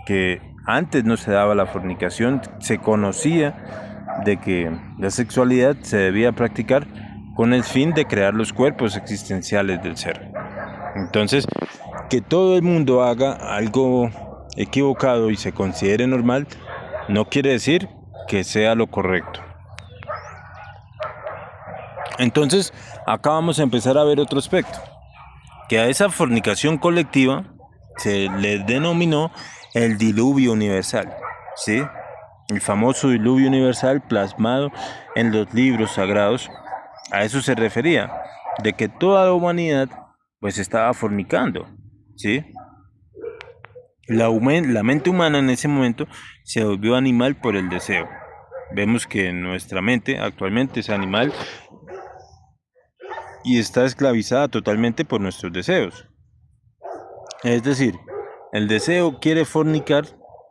que antes no se daba la fornicación, se conocía de que la sexualidad se debía practicar con el fin de crear los cuerpos existenciales del ser. Entonces, que todo el mundo haga algo equivocado y se considere normal, no quiere decir que sea lo correcto. Entonces, acá vamos a empezar a ver otro aspecto, que a esa fornicación colectiva se le denominó el diluvio universal, ¿sí? El famoso diluvio universal plasmado en los libros sagrados, a eso se refería, de que toda la humanidad pues estaba fornicando, ¿sí? La mente humana en ese momento se volvió animal por el deseo. Vemos que nuestra mente actualmente es animal y está esclavizada totalmente por nuestros deseos. Es decir, el deseo quiere fornicar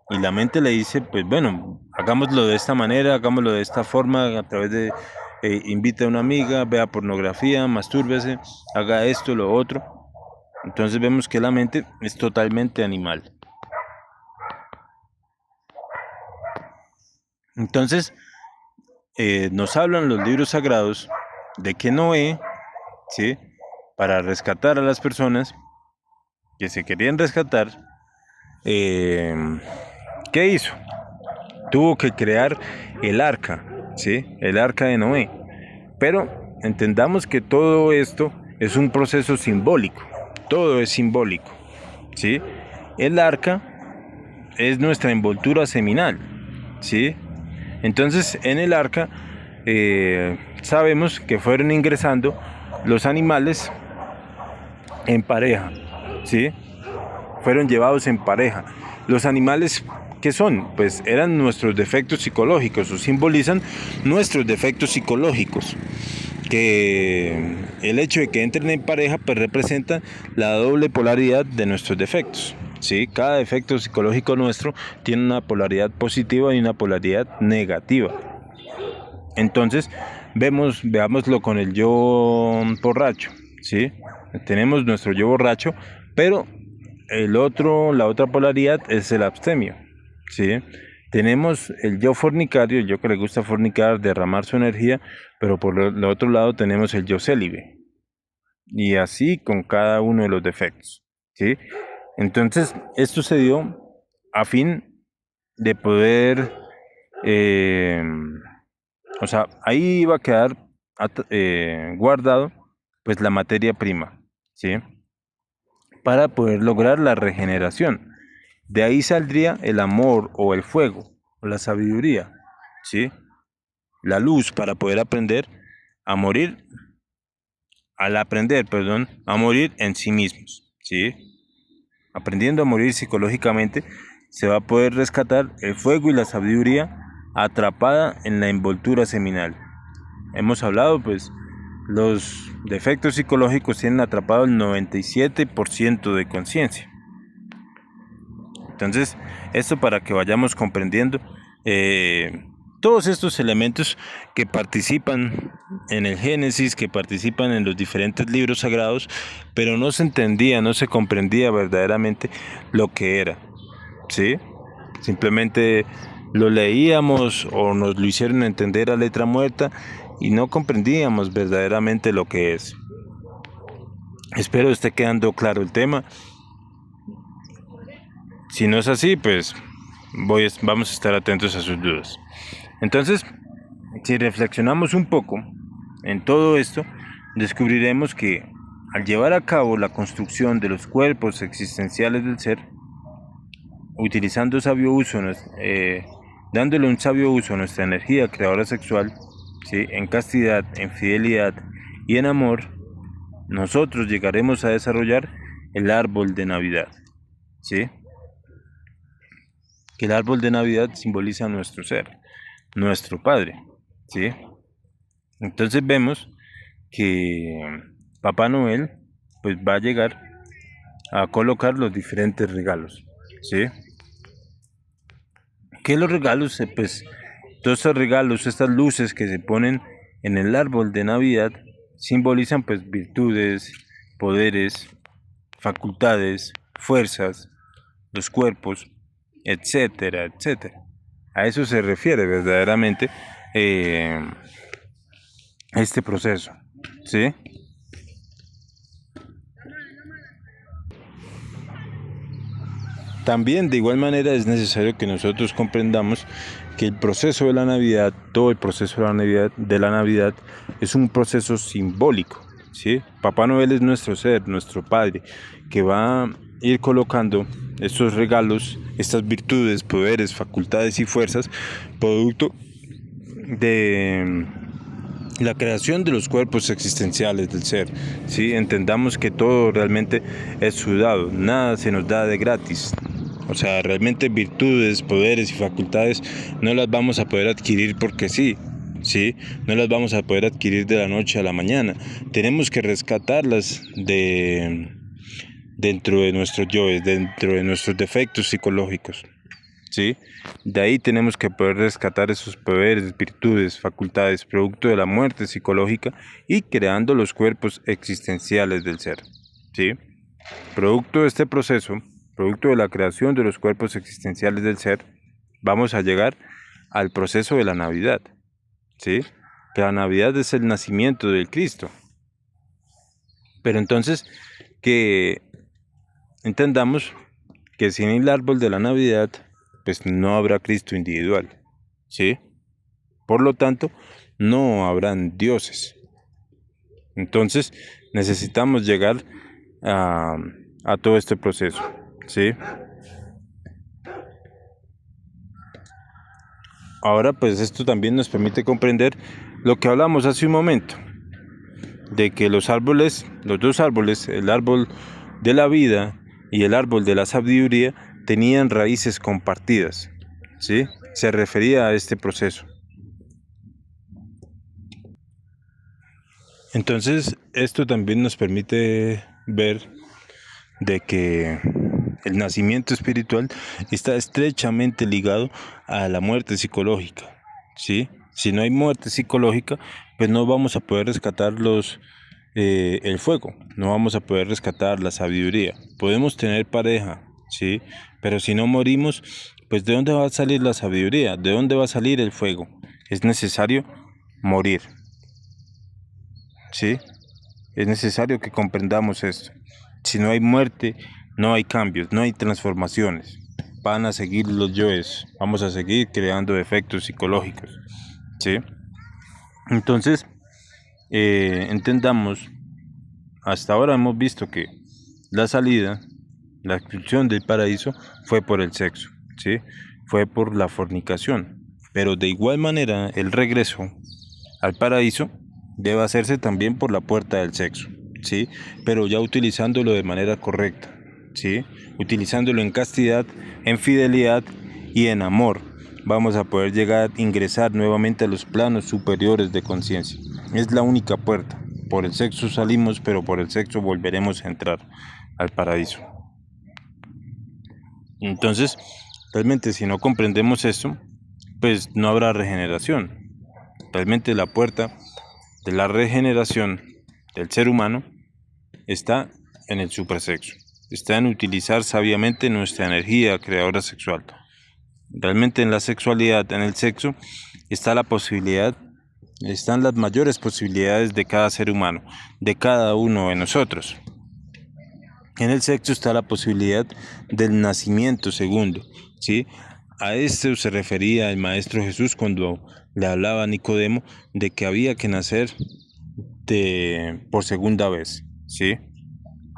y la mente le dice, pues bueno, hagámoslo de esta manera, hagámoslo de esta forma, a través de, invite a una amiga, vea pornografía, mastúrbese, haga esto, lo otro. Entonces vemos que la mente es totalmente animal. Entonces, nos hablan los libros sagrados de que Noé, ¿sí? Para rescatar a las personas que se querían rescatar, ¿qué hizo? Tuvo que crear el arca, ¿sí? El arca de Noé. Pero entendamos que todo esto es un proceso simbólico, todo es simbólico, ¿sí? El arca es nuestra envoltura seminal, ¿sí? Entonces en el arca sabemos que fueron ingresando los animales en pareja, ¿sí? Fueron llevados en pareja. Los animales, ¿qué son? Pues eran nuestros defectos psicológicos o simbolizan nuestros defectos psicológicos. Que el hecho de que entren en pareja pues representa la doble polaridad de nuestros defectos. ¿Sí? Cada defecto psicológico nuestro tiene una polaridad positiva y una polaridad negativa. Entonces, veámoslo con el yo borracho, ¿sí? Tenemos nuestro yo borracho, pero la otra polaridad es el abstemio, ¿sí? Tenemos el yo fornicario, el yo que le gusta fornicar, derramar su energía, pero por el otro lado tenemos el yo célibe, y así con cada uno de los defectos, ¿sí? Entonces, esto se dio a fin de poder, eh, o sea, ahí iba a quedar guardado pues la materia prima, ¿sí? Para poder lograr la regeneración. De ahí saldría el amor o el fuego o la sabiduría, ¿sí? La luz para poder aprender a morir, al aprender, perdón, a morir en sí mismos, ¿sí? Aprendiendo a morir psicológicamente, se va a poder rescatar el fuego y la sabiduría atrapada en la envoltura seminal. Hemos hablado, pues, los defectos psicológicos tienen atrapado el 97% de conciencia. Entonces, esto para que vayamos comprendiendo todos estos elementos que participan en el Génesis, que participan en los diferentes libros sagrados, pero no se entendía, no se comprendía verdaderamente lo que era, ¿sí? Simplemente lo leíamos o nos lo hicieron entender a letra muerta y no comprendíamos verdaderamente lo que es. Espero esté quedando claro el tema. Si no es así, pues vamos a estar atentos a sus dudas. Entonces, si reflexionamos un poco en todo esto, descubriremos que al llevar a cabo la construcción de los cuerpos existenciales del ser, utilizando sabio uso, dándole un sabio uso a nuestra energía creadora sexual, ¿sí? En castidad, en fidelidad y en amor, nosotros llegaremos a desarrollar el árbol de Navidad, ¿sí? Que el árbol de Navidad simboliza nuestro ser, nuestro Padre, ¿sí? Entonces vemos que Papá Noel pues va a llegar a colocar los diferentes regalos, ¿sí? Que los regalos, pues todos estos regalos, estas luces que se ponen en el árbol de Navidad simbolizan pues virtudes, poderes, facultades, fuerzas, los cuerpos, etcétera, etcétera. A eso se refiere verdaderamente eh, este proceso, ¿sí? También de igual manera es necesario que nosotros comprendamos que el proceso de la Navidad, todo el proceso de la Navidad es un proceso simbólico, ¿sí? Papá Noel es nuestro ser, nuestro Padre, que va a ir colocando estos regalos, estas virtudes, poderes, facultades y fuerzas, producto de la creación de los cuerpos existenciales del ser, ¿sí? Entendamos que todo realmente es sudado, nada se nos da de gratis. O sea, realmente virtudes, poderes y facultades no las vamos a poder adquirir porque sí, ¿sí? No las vamos a poder adquirir de la noche a la mañana. Tenemos que rescatarlas dentro de nuestros yoes, dentro de nuestros defectos psicológicos, ¿sí? De ahí tenemos que poder rescatar esos poderes, virtudes, facultades, producto de la muerte psicológica y creando los cuerpos existenciales del ser, ¿sí? Producto de este proceso, producto de la creación de los cuerpos existenciales del ser, vamos a llegar al proceso de la Navidad, ¿sí? Que la Navidad es el nacimiento del Cristo. Pero entonces, que entendamos que sin el árbol de la Navidad, pues no habrá Cristo individual, ¿sí? Por lo tanto, no habrán dioses. Entonces, necesitamos llegar a, a todo este proceso, ¿sí? Ahora, pues esto también nos permite comprender lo que hablamos hace un momento, de que los árboles, los dos árboles, el árbol de la vida y el árbol de la sabiduría, tenían raíces compartidas, ¿sí? Se refería a este proceso. Entonces, esto también nos permite ver de que el nacimiento espiritual está estrechamente ligado a la muerte psicológica, ¿sí? Si no hay muerte psicológica, pues no vamos a poder rescatar el fuego, no vamos a poder rescatar la sabiduría. Podemos tener pareja, ¿sí? Pero si no morimos, pues ¿de dónde va a salir la sabiduría? ¿De dónde va a salir el fuego? Es necesario morir, ¿sí? Es necesario que comprendamos esto. Si no hay muerte, no hay cambios, no hay transformaciones. Van a seguir los yoes, vamos a seguir creando efectos psicológicos, ¿sí? Entonces, entendamos, hasta ahora hemos visto que la salida, la expulsión del paraíso fue por el sexo, ¿sí? Fue por la fornicación. Pero de igual manera, el regreso al paraíso debe hacerse también por la puerta del sexo, ¿sí? Pero ya utilizándolo de manera correcta, ¿sí? Utilizándolo en castidad, en fidelidad y en amor, vamos a poder llegar a ingresar nuevamente a los planos superiores de conciencia. Es la única puerta. Por el sexo salimos, pero por el sexo volveremos a entrar al paraíso. Entonces, realmente si no comprendemos esto, pues no habrá regeneración. Realmente la puerta de la regeneración del ser humano está en el suprasexo, está en utilizar sabiamente nuestra energía creadora sexual. Realmente en la sexualidad, en el sexo, está la posibilidad, están las mayores posibilidades de cada ser humano, de cada uno de nosotros. En el sexo está la posibilidad del nacimiento segundo, ¿sí? A esto se refería el Maestro Jesús cuando le hablaba a Nicodemo de que había que nacer por segunda vez, ¿sí?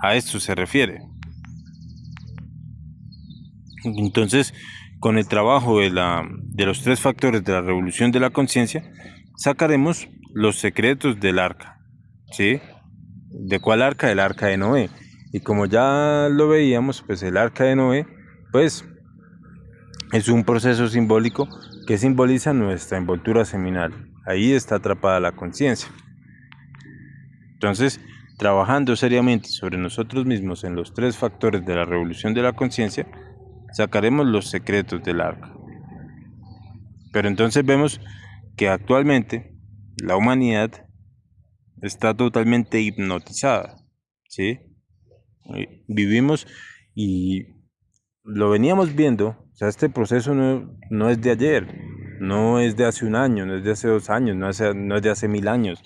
A esto se refiere. Entonces, con el trabajo de los tres factores de la revolución de la conciencia, sacaremos los secretos del arca, ¿sí? ¿De cuál arca? El arca de Noé. Y como ya lo veíamos, pues el arca de Noé, pues es un proceso simbólico que simboliza nuestra envoltura seminal. Ahí está atrapada la conciencia. Entonces, trabajando seriamente sobre nosotros mismos en los tres factores de la revolución de la conciencia, sacaremos los secretos del arca. Pero entonces vemos que actualmente la humanidad está totalmente hipnotizada, ¿sí? Vivimos y lo veníamos viendo, o sea, este proceso no es de ayer, no es de hace un año, no es de hace 2 años, no es de hace 1000 años,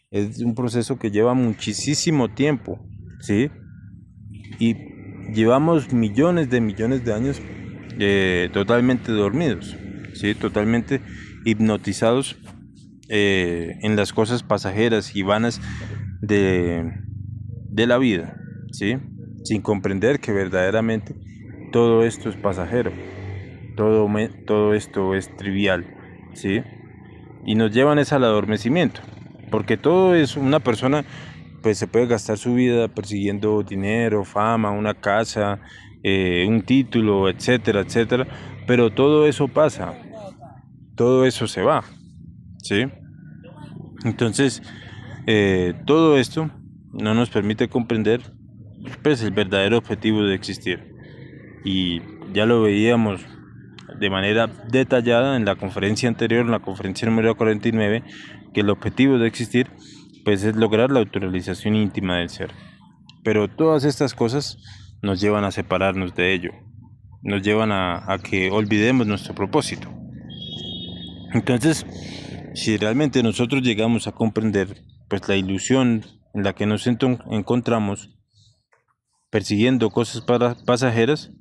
es un proceso que lleva muchísimo tiempo, ¿sí? Y llevamos millones de años totalmente dormidos, ¿sí? Totalmente hipnotizados en las cosas pasajeras y vanas de, de la vida, ¿sí? Sin comprender que verdaderamente todo esto es pasajero, todo esto es trivial, ¿sí? Y nos llevan es al adormecimiento, porque todo es una persona, pues se puede gastar su vida persiguiendo dinero, fama, una casa, un título, etcétera, etcétera, pero todo eso pasa, todo eso se va, ¿sí? Entonces, todo esto no nos permite comprender, pues, el verdadero objetivo de existir. Y ya lo veíamos de manera detallada en la conferencia anterior, en la conferencia número 49, que el objetivo de existir, pues, es lograr la autorrealización íntima del ser. Pero todas estas cosas nos llevan a separarnos de ello, nos llevan a que olvidemos nuestro propósito. Entonces, si realmente nosotros llegamos a comprender, pues, la ilusión en la que nos encontramos persiguiendo cosas pasajeras,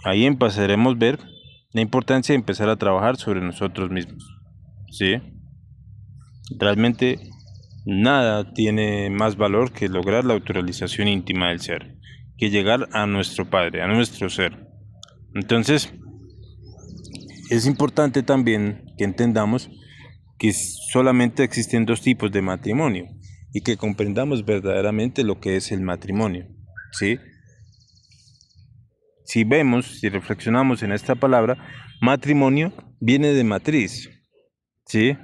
ahí empezaremos a ver la importancia de empezar a trabajar sobre nosotros mismos, ¿sí? Realmente nada tiene más valor que lograr la autorrealización íntima del ser, que llegar a nuestro Padre, a nuestro ser. Entonces, es importante también que entendamos que solamente existen dos tipos de matrimonio y que comprendamos verdaderamente lo que es el matrimonio, ¿sí? Si vemos, si reflexionamos en esta palabra, matrimonio viene de matriz, ¿sí?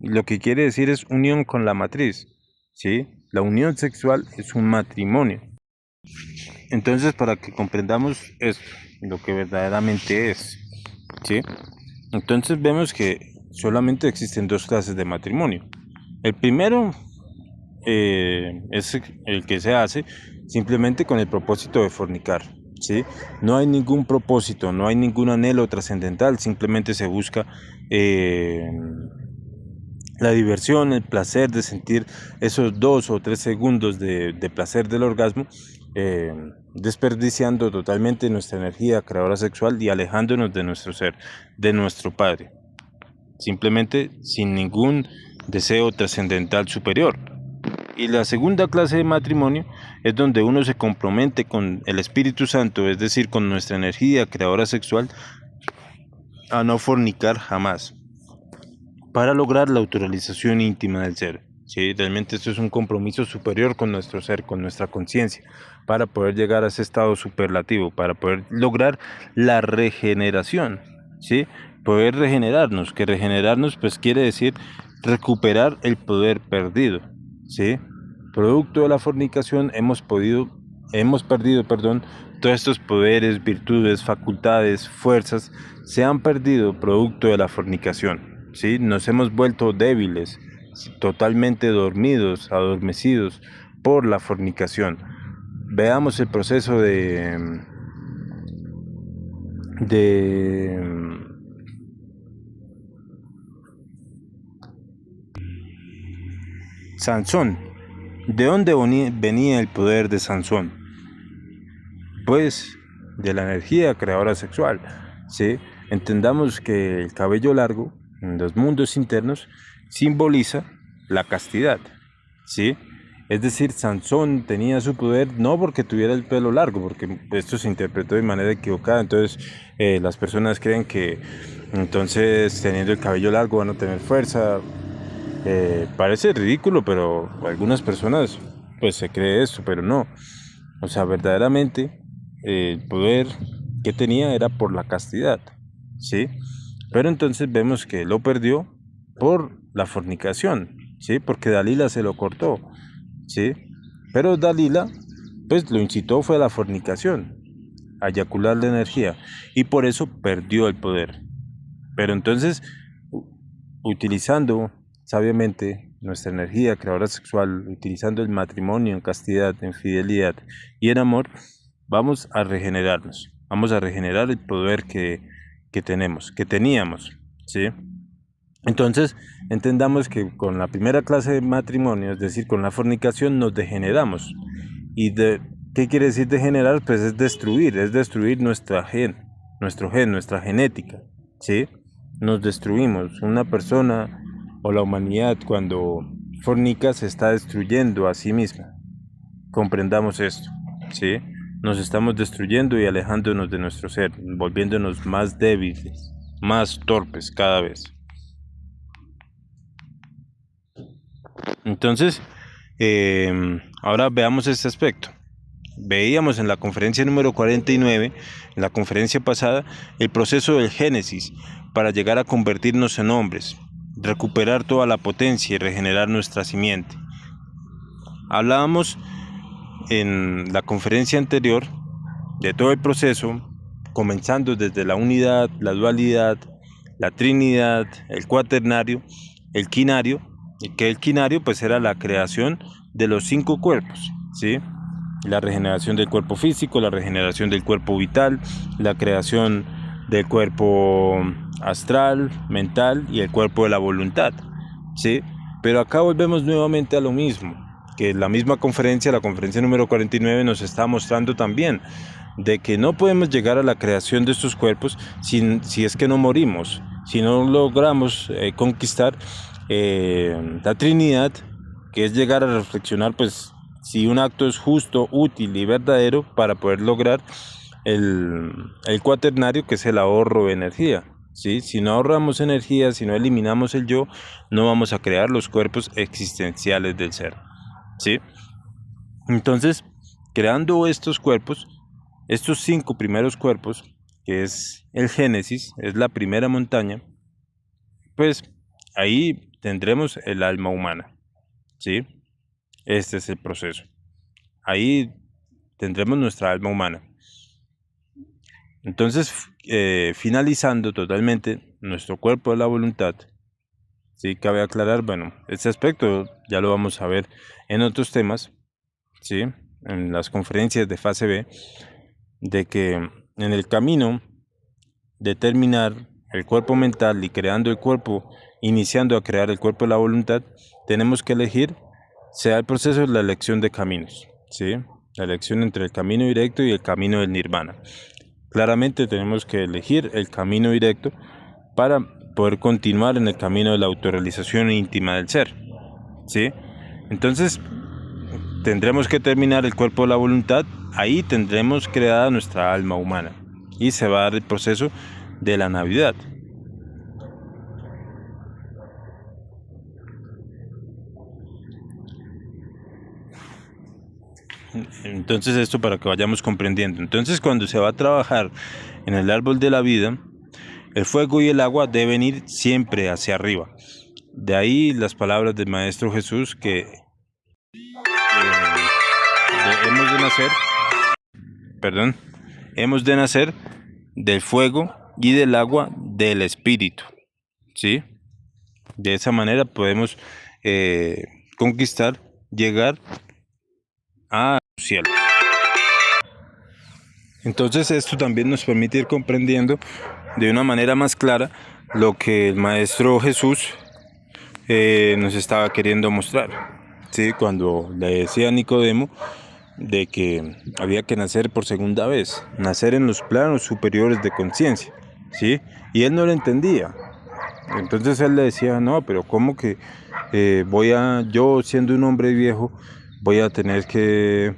Lo que quiere decir es unión con la matriz, ¿sí? La unión sexual es un matrimonio. Entonces, para que comprendamos esto, lo que verdaderamente es, ¿sí? Entonces vemos que solamente existen dos clases de matrimonio. El primero es el que se hace simplemente con el propósito de fornicar, ¿sí? No hay ningún propósito, no hay ningún anhelo trascendental, simplemente se busca la diversión, el placer de sentir esos 2 o 3 segundos de placer del orgasmo, eh, desperdiciando totalmente nuestra energía creadora sexual y alejándonos de nuestro ser, de nuestro Padre, simplemente sin ningún deseo trascendental superior. Y la segunda clase de matrimonio es donde uno se compromete con el Espíritu Santo, es decir, con nuestra energía creadora sexual, a no fornicar jamás, para lograr la autorrealización íntima del ser. ¿Sí? Realmente esto es un compromiso superior con nuestro ser, con nuestra conciencia, para poder llegar a ese estado superlativo, para poder lograr la regeneración, ¿sí? Poder regenerarnos, que regenerarnos pues quiere decir recuperar el poder perdido, ¿sí? Producto de la fornicación hemos perdido, todos estos poderes, virtudes, facultades, fuerzas, se han perdido producto de la fornicación, ¿sí? Nos hemos vuelto débiles, totalmente dormidos, adormecidos por la fornicación. Veamos el proceso de Sansón. ¿De dónde venía el poder de Sansón? Pues de la energía creadora sexual, ¿sí? Entendamos que el cabello largo en los mundos internos simboliza la castidad, ¿sí? Es decir, Sansón tenía su poder no porque tuviera el pelo largo, porque esto se interpretó de manera equivocada. Entonces las personas creen que entonces teniendo el cabello largo van a tener fuerza. Parece ridículo, pero algunas personas pues se cree esto, pero no. O sea, verdaderamente el poder que tenía era por la castidad, ¿sí? Pero entonces vemos que lo perdió por la fornicación, ¿sí? Porque Dalila se lo cortó, ¿sí? Pero Dalila, pues lo incitó fue a la fornicación, a eyacular la energía, y por eso perdió el poder. Pero entonces, utilizando sabiamente nuestra energía creadora sexual, utilizando el matrimonio en castidad, en fidelidad y en amor, vamos a regenerarnos, vamos a regenerar el poder que tenemos, que teníamos, ¿sí? Entonces, entendamos que con la primera clase de matrimonio, es decir, con la fornicación, nos degeneramos. ¿Qué quiere decir degenerar? Pues es destruir nuestro gen, nuestra genética, ¿sí? Nos destruimos. Una persona o la humanidad cuando fornica se está destruyendo a sí misma. Comprendamos esto, ¿sí? Nos estamos destruyendo y alejándonos de nuestro ser, volviéndonos más débiles, más torpes cada vez. Entonces, ahora veamos este aspecto. Veíamos en la conferencia número 49, en la conferencia pasada, el proceso del Génesis para llegar a convertirnos en hombres, recuperar toda la potencia y regenerar nuestra simiente. Hablábamos en la conferencia anterior de todo el proceso, comenzando desde la unidad, la dualidad, la trinidad, el cuaternario, el quinario, y que el quinario pues era la creación de los 5 cuerpos, ¿sí? La regeneración del cuerpo físico, la regeneración del cuerpo vital, la creación del cuerpo astral, mental y el cuerpo de la voluntad, ¿sí? Pero acá volvemos nuevamente a lo mismo, que la misma conferencia, la conferencia número 49, nos está mostrando también, de que no podemos llegar a la creación de estos cuerpos si es que no morimos, si no logramos conquistar la Trinidad, que es llegar a reflexionar pues si un acto es justo, útil y verdadero para poder lograr el cuaternario, que es el ahorro de energía. ¿Sí? Si no ahorramos energía, si no eliminamos el yo, no vamos a crear los cuerpos existenciales del ser, ¿sí? Entonces, creando estos cuerpos, estos 5 primeros cuerpos, que es el Génesis, es la primera montaña, pues ahí tendremos el alma humana, ¿sí? Este es el proceso. Ahí tendremos nuestra alma humana. Entonces, finalizando totalmente nuestro cuerpo de la voluntad, Sí, cabe aclarar, bueno, este aspecto ya lo vamos a ver en otros temas, ¿sí? En las conferencias de fase B, de que en el camino de terminar el cuerpo mental y creando el cuerpo, iniciando a crear el cuerpo de la voluntad, tenemos que elegir, sea el proceso de la elección de caminos, ¿sí? La elección entre el camino directo y el camino del nirvana. Claramente tenemos que elegir el camino directo para poder continuar en el camino de la autorrealización íntima del ser, ¿sí? Entonces, tendremos que terminar el cuerpo de la voluntad, ahí tendremos creada nuestra alma humana y se va a dar el proceso de la Navidad. Entonces esto para que vayamos comprendiendo. Entonces cuando se va a trabajar en el árbol de la vida, el fuego y el agua deben ir siempre hacia arriba. De ahí las palabras del Maestro Jesús que hemos de nacer, perdón, hemos de nacer del fuego y del agua del Espíritu, ¿sí? De esa manera podemos conquistar, llegar al cielo. Entonces esto también nos permite ir comprendiendo de una manera más clara lo que el Maestro Jesús nos estaba queriendo mostrar, ¿sí? Cuando le decía a Nicodemo de que había que nacer por segunda vez, nacer en los planos superiores de conciencia, ¿sí? Y él no lo entendía. Entonces él le decía, no, pero ¿cómo que yo siendo un hombre viejo, voy a tener que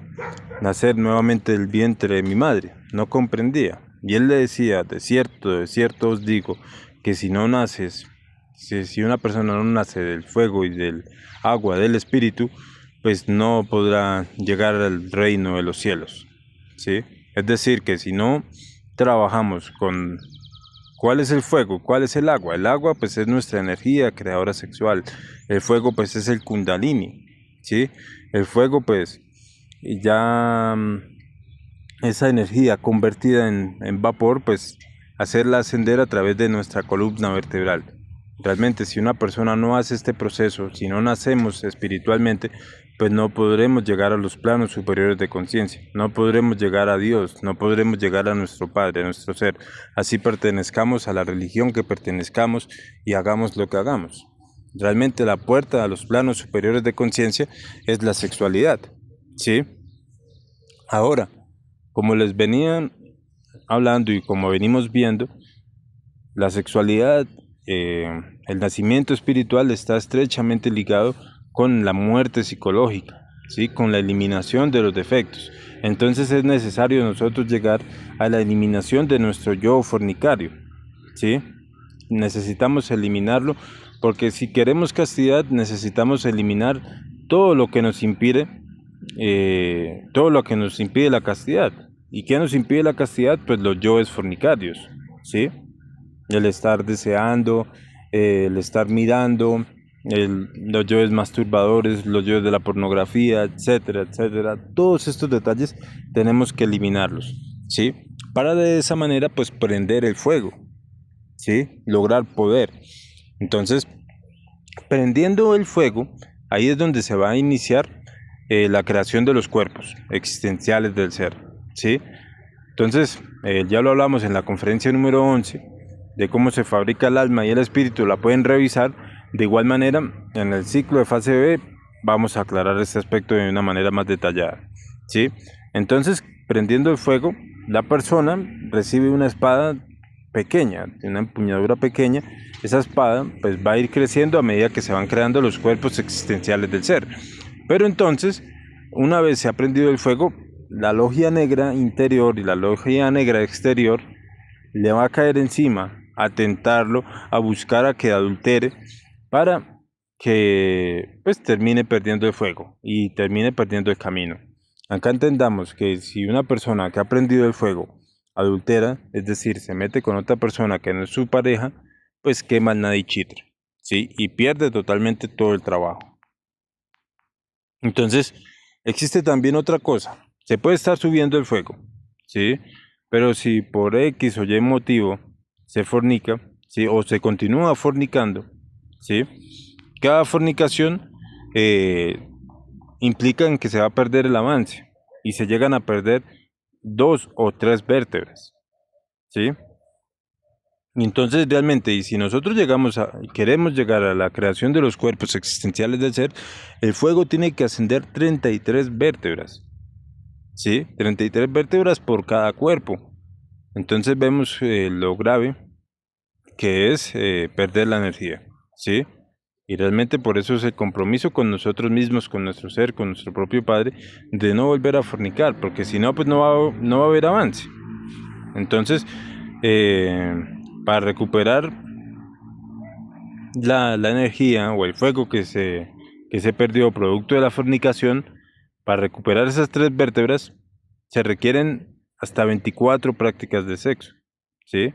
nacer nuevamente del vientre de mi madre? No comprendía. Y él le decía, de cierto os digo, que si no naces, si una persona no nace del fuego y del agua, del espíritu, pues no podrá llegar al reino de los cielos, ¿sí? Es decir, que si no trabajamos con ¿cuál es el fuego? ¿Cuál es el agua? El agua pues es nuestra energía creadora sexual. El fuego pues es el kundalini, ¿sí? El fuego pues ya esa energía convertida en vapor pues hacerla ascender a través de nuestra columna vertebral. Realmente si una persona no hace este proceso, si no nacemos espiritualmente, pues no podremos llegar a los planos superiores de conciencia, no podremos llegar a Dios, no podremos llegar a nuestro Padre, a nuestro ser, así pertenezcamos a la religión que pertenezcamos y hagamos lo que hagamos. Realmente la puerta a los planos superiores de conciencia es la sexualidad, ¿sí? Ahora, como les venían hablando y como venimos viendo, la sexualidad, el nacimiento espiritual está estrechamente ligado con la muerte psicológica, ¿sí? Con la eliminación de los defectos. Entonces es necesario nosotros llegar a la eliminación de nuestro yo fornicario, ¿sí? Necesitamos eliminarlo porque si queremos castidad necesitamos eliminar todo lo que nos impide, todo lo que nos impide la castidad. ¿Y qué nos impide la castidad? Pues los yoes fornicarios, ¿sí? El estar deseando, el estar mirando, los yoes masturbadores, los yoes de la pornografía, etcétera, etcétera. Todos estos detalles tenemos que eliminarlos, ¿sí? Para de esa manera, pues, prender el fuego, ¿sí? Lograr poder. Entonces, prendiendo el fuego, ahí es donde se va a iniciar la creación de los cuerpos existenciales del ser, ¿sí? Entonces, ya lo hablamos en la conferencia número 11 de cómo se fabrica el alma y el espíritu, la pueden revisar. De igual manera, en el ciclo de fase B vamos a aclarar este aspecto de una manera más detallada, ¿sí? Entonces, prendiendo el fuego, la persona recibe una espada pequeña, una empuñadura pequeña. Esa espada pues va a ir creciendo a medida que se van creando los cuerpos existenciales del ser. Pero entonces, una vez se ha prendido el fuego, la logia negra interior y la logia negra exterior le va a caer encima, a tentarlo, a buscar a que adultere para que pues termine perdiendo el fuego y termine perdiendo el camino. Acá entendamos que si una persona que ha prendido el fuego adultera, es decir, se mete con otra persona que no es su pareja, pues quema el nadichitra, ¿sí? Y pierde totalmente todo el trabajo. Entonces, existe también otra cosa. Se puede estar subiendo el fuego, ¿sí? Pero si por X o Y motivo se fornica, ¿sí? O se continúa fornicando, ¿sí? Cada fornicación eh, implica en que se va a perder el avance y se llegan a perder 2 o 3 vértebras, ¿sí? Y entonces realmente, y si nosotros queremos llegar a la creación de los cuerpos existenciales del ser, el fuego tiene que ascender 33 vértebras, ¿sí? 33 vértebras por cada cuerpo. Entonces vemos lo grave que es perder la energía, ¿sí? Y realmente por eso es el compromiso con nosotros mismos, con nuestro ser, con nuestro propio Padre, de no volver a fornicar, porque si no, pues no va a haber avance. Entonces, eh, para recuperar la energía o el fuego que se perdió producto de la fornicación, para recuperar esas 3 vértebras, se requieren hasta 24 prácticas de sexo, ¿sí?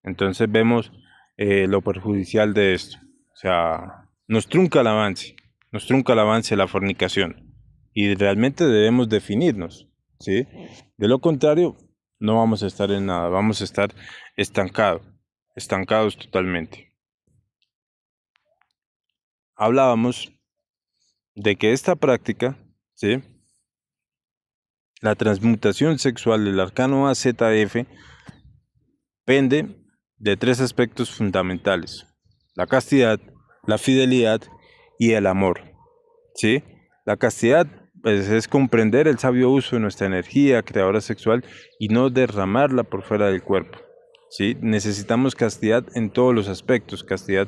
Entonces vemos lo perjudicial de esto. O sea, nos trunca el avance la fornicación. Y realmente debemos definirnos, ¿sí? De lo contrario, no vamos a estar en nada, vamos a estar estancados totalmente. Hablábamos de que esta práctica, ¿sí? La transmutación sexual del arcano AZF pende de 3 aspectos fundamentales: la castidad, la fidelidad y el amor, ¿sí? La castidad, pues, es comprender el sabio uso de nuestra energía creadora sexual y no derramarla por fuera del cuerpo, ¿sí? Necesitamos castidad en todos los aspectos: castidad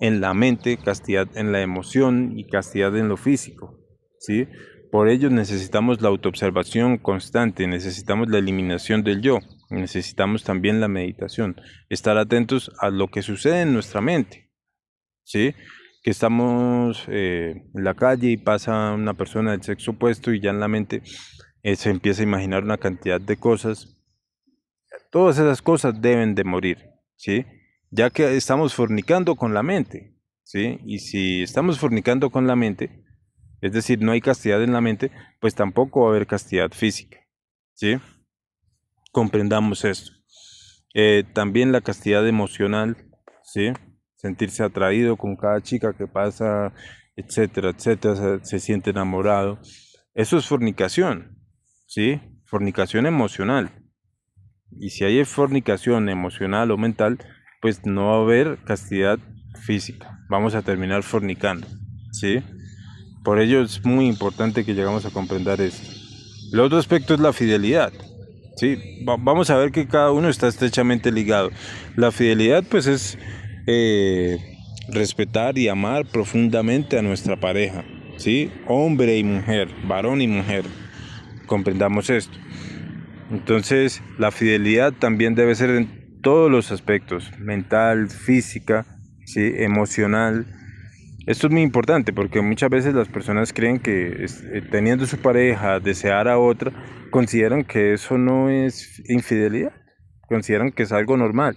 en la mente, castidad en la emoción y castidad en lo físico, ¿sí? Por ello necesitamos la autoobservación constante, necesitamos la eliminación del yo, necesitamos también la meditación, estar atentos a lo que sucede en nuestra mente, ¿sí? Que estamos en la calle y pasa una persona del sexo opuesto y ya en la mente se empieza a imaginar una cantidad de cosas. Todas esas cosas deben de morir, ¿sí? Ya que estamos fornicando con la mente, ¿sí? Y si estamos fornicando con la mente, es decir, no hay castidad en la mente, pues tampoco va a haber castidad física, ¿sí? Comprendamos esto. También la castidad emocional, ¿sí? Sentirse atraído con cada chica que pasa, etcétera, etcétera, se siente enamorado. Eso es fornicación, ¿sí? Fornicación emocional. Y si hay fornicación emocional o mental, pues no va a haber castidad física. Vamos a terminar fornicando, ¿sí? Por ello es muy importante que llegamos a comprender esto. El otro aspecto es la fidelidad. Sí, vamos a ver que cada uno está estrechamente ligado. La fidelidad, pues, es eh, respetar y amar profundamente a nuestra pareja, ¿sí? Hombre y mujer, varón y mujer. Comprendamos esto. Entonces, la fidelidad también debe ser en todos los aspectos: mental, física, ¿sí? Emocional. Esto es muy importante porque muchas veces las personas creen que teniendo su pareja, desear a otra, consideran que eso no es infidelidad, consideran que es algo normal,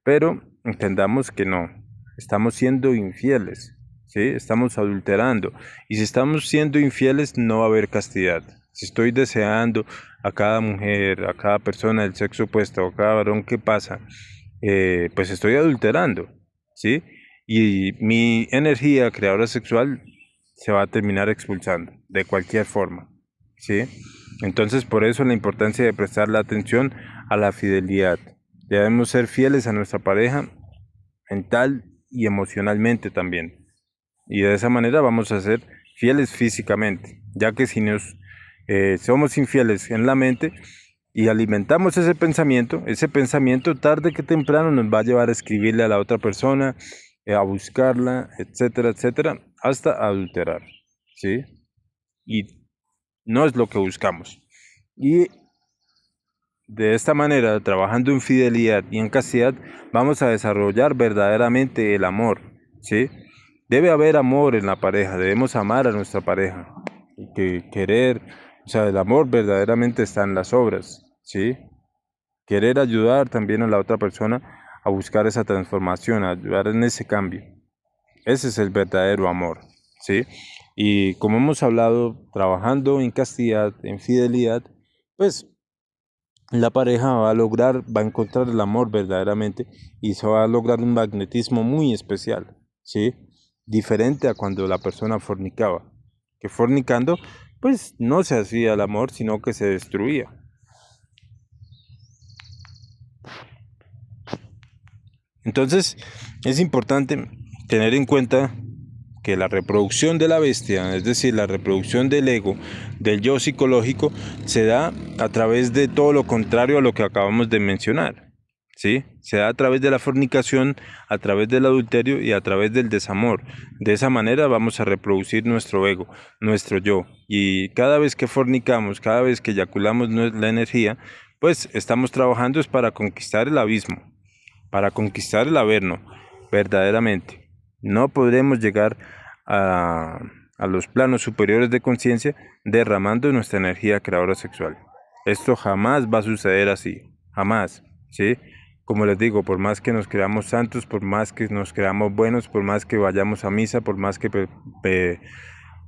pero entendamos que no, estamos siendo infieles, ¿sí? Estamos adulterando, y si estamos siendo infieles no va a haber castidad. Si estoy deseando a cada mujer, a cada persona del sexo opuesto, a cada varón que pasa, pues estoy adulterando, ¿sí? Y mi energía creadora sexual se va a terminar expulsando de cualquier forma, ¿sí? Entonces, por eso la importancia de prestar la atención a la fidelidad. Debemos ser fieles a nuestra pareja mental y emocionalmente también. Y de esa manera vamos a ser fieles físicamente, ya que si nos somos infieles en la mente y alimentamos ese pensamiento tarde que temprano nos va a llevar a escribirle a la otra persona, a buscarla, etcétera, etcétera, hasta adulterar, ¿sí? Y no es lo que buscamos. Y de esta manera, trabajando en fidelidad y en castidad, vamos a desarrollar verdaderamente el amor, ¿sí? Debe haber amor en la pareja, debemos amar a nuestra pareja y que querer, o sea, el amor verdaderamente está en las obras, ¿sí? Querer ayudar también a la otra persona a buscar esa transformación, a ayudar en ese cambio. Ese es el verdadero amor, ¿sí? Y como hemos hablado, trabajando en castidad, en fidelidad, pues la pareja va a encontrar el amor verdaderamente y se va a lograr un magnetismo muy especial, ¿sí? diferente a cuando la persona fornicaba, que fornicando pues no se hacía el amor, sino que se destruía. Entonces es importante tener en cuenta que la reproducción de la bestia, es decir, la reproducción del ego, del yo psicológico, se da a través de todo lo contrario a lo que acabamos de mencionar. ¿Sí? Se da a través de la fornicación, a través del adulterio y a través del desamor. De esa manera vamos a reproducir nuestro ego, nuestro yo. Y cada vez que fornicamos, cada vez que eyaculamos la energía, pues estamos trabajando es para conquistar el abismo, para conquistar el averno, verdaderamente. No podremos llegar a, a los planos superiores de conciencia derramando nuestra energía creadora sexual. Esto jamás va a suceder así, jamás, ¿sí? Como les digo, por más que nos creamos santos, por más que nos creamos buenos, por más que vayamos a misa, por más que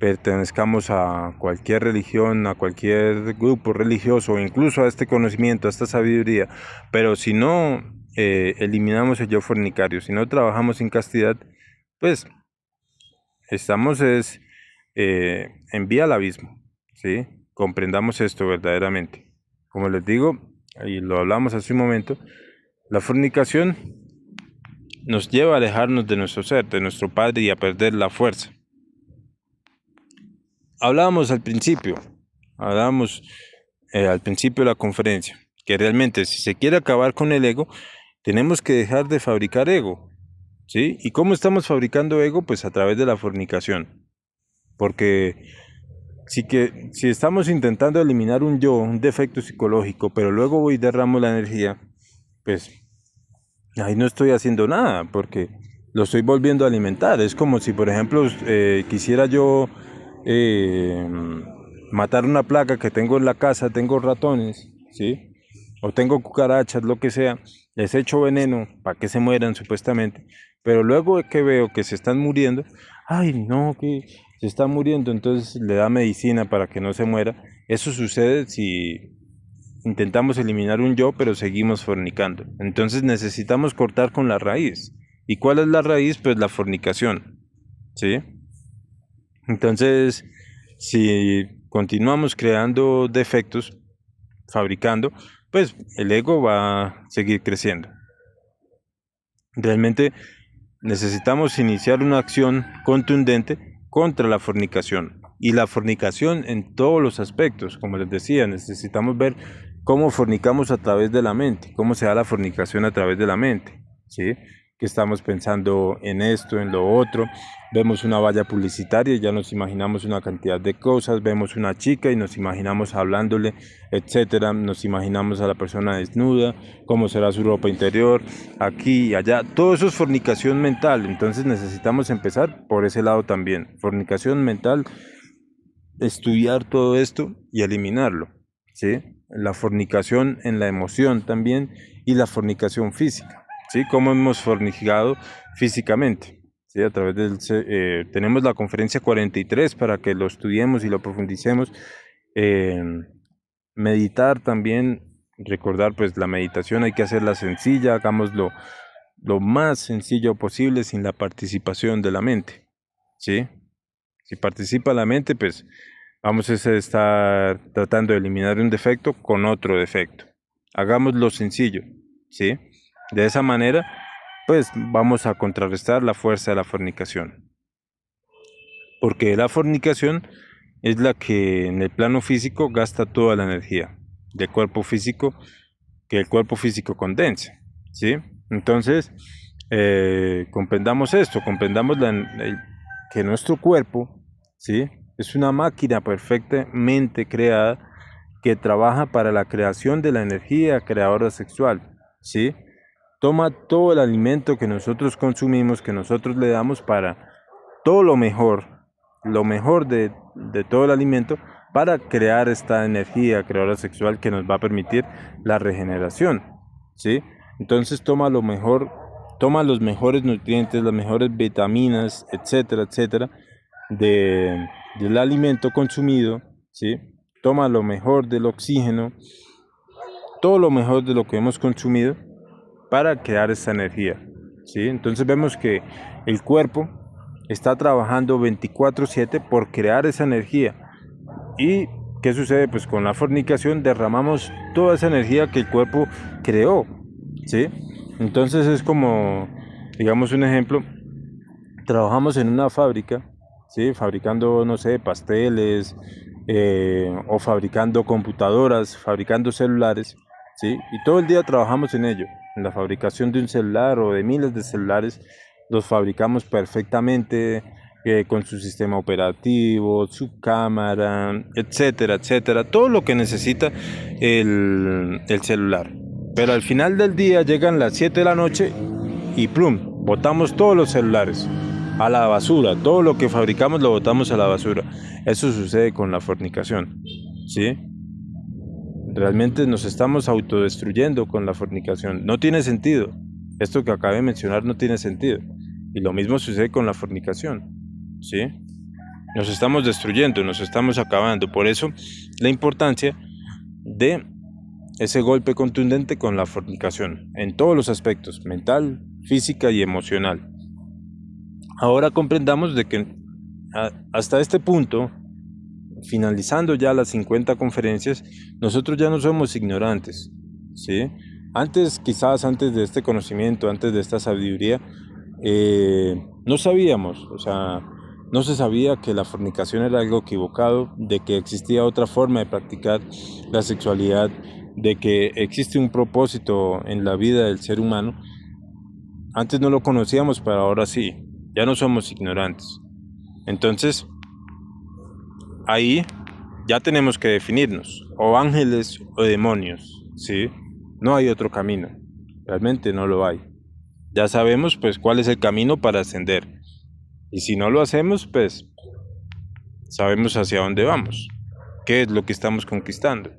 pertenezcamos a cualquier religión, a cualquier grupo religioso, o incluso a este conocimiento, a esta sabiduría, pero si no eliminamos el yo fornicario, si no trabajamos en castidad, pues estamos en vía al abismo, ¿sí? Comprendamos esto verdaderamente. Como les digo, y lo hablamos hace un momento, la fornicación nos lleva a alejarnos de nuestro ser, de nuestro Padre y a perder la fuerza. Hablábamos al principio, hablábamos al principio de la conferencia, que realmente si se quiere acabar con el ego, tenemos que dejar de fabricar ego, ¿sí? ¿Y cómo estamos fabricando ego? Pues a través de la fornicación, porque si estamos intentando eliminar un yo, un defecto psicológico, pero luego voy y derramo la energía, pues ahí no estoy haciendo nada, porque lo estoy volviendo a alimentar. Es como si, por ejemplo, quisiera yo eh, matar una plaga que tengo en la casa, tengo ratones, ¿sí? O tengo cucarachas, lo que sea, les echo veneno para que se mueran supuestamente, pero luego que veo que se están muriendo, ay no, que se está muriendo, entonces le da medicina para que no se muera. Eso sucede si intentamos eliminar un yo, pero seguimos fornicando. Entonces necesitamos cortar con la raíz. ¿Y cuál es la raíz? Pues la fornicación, ¿sí? Entonces, si continuamos creando defectos, fabricando, pues el ego va a seguir creciendo. Realmente necesitamos iniciar una acción contundente contra la fornicación. Y la fornicación en todos los aspectos, como les decía, necesitamos ver cómo fornicamos a través de la mente, cómo se da la fornicación a través de la mente, ¿sí? Que estamos pensando en esto, en lo otro, vemos una valla publicitaria y ya nos imaginamos una cantidad de cosas, vemos una chica y nos imaginamos hablándole, etcétera, nos imaginamos a la persona desnuda, cómo será su ropa interior, aquí y allá, todo eso es fornicación mental, entonces necesitamos empezar por ese lado también, fornicación mental, estudiar todo esto y eliminarlo, ¿sí? La fornicación en la emoción también y la fornicación física, ¿sí? Cómo hemos fornicado físicamente, ¿sí? A través tenemos la conferencia 43 para que lo estudiemos y lo profundicemos. Eh, meditar también, recordar pues la meditación hay que hacerla sencilla, hagámoslo lo más sencillo posible sin la participación de la mente, ¿sí? Si participa la mente, pues vamos a estar tratando de eliminar un defecto con otro defecto. Hagámoslo sencillo, ¿sí? De esa manera, pues vamos a contrarrestar la fuerza de la fornicación. Porque la fornicación es la que en el plano físico gasta toda la energía del cuerpo físico que el cuerpo físico condense, ¿sí? Entonces, comprendamos esto, comprendamos que nuestro cuerpo, ¿sí? Es una máquina perfectamente creada que trabaja para la creación de la energía creadora sexual, ¿sí? Toma todo el alimento que nosotros consumimos, que nosotros le damos para todo lo mejor de todo el alimento para crear esta energía creadora sexual que nos va a permitir la regeneración, ¿sí? Entonces toma lo mejor, toma los mejores nutrientes, las mejores vitaminas, etcétera, etcétera, del alimento consumido, ¿sí? Toma lo mejor del oxígeno, todo lo mejor de lo que hemos consumido para crear esta energía, ¿sí? Entonces vemos que el cuerpo está trabajando 24/7 por crear esa energía. ¿Y qué sucede? Pues con la fornicación derramamos toda esa energía que el cuerpo creó, ¿sí? Entonces es como, digamos un ejemplo, trabajamos en una fábrica, ¿sí? Fabricando, no sé, pasteles, o fabricando computadoras, fabricando celulares, ¿sí? Y todo el día trabajamos en ello, en la fabricación de un celular o de miles de celulares, los fabricamos perfectamente, con su sistema operativo, su cámara, etcétera, etcétera, todo lo que necesita el celular. Pero al final del día llegan las 7 de la noche y plum, botamos todos los celulares a la basura, todo lo que fabricamos lo botamos a la basura. Eso sucede con la fornicación, ¿sí? Realmente nos estamos autodestruyendo con la fornicación. No tiene sentido. Esto que acabé de mencionar no tiene sentido. Y lo mismo sucede con la fornicación, ¿sí? Nos estamos destruyendo, nos estamos acabando. Por eso la importancia de ese golpe contundente con la fornicación, en todos los aspectos, mental, física y emocional. Ahora comprendamos de que hasta este punto, finalizando ya las 50 conferencias, nosotros ya no somos ignorantes, ¿sí? Antes, quizás antes de este conocimiento, antes de esta sabiduría, no sabíamos, o sea, no se sabía que la fornicación era algo equivocado, de que existía otra forma de practicar la sexualidad, de que existe un propósito en la vida del ser humano. Antes no lo conocíamos, pero ahora sí, ya no somos ignorantes. Entonces, ahí ya tenemos que definirnos, o ángeles o demonios, ¿sí? No hay otro camino, realmente no lo hay. Ya sabemos pues cuál es el camino para ascender, y si no lo hacemos, pues sabemos hacia dónde vamos, qué es lo que estamos conquistando,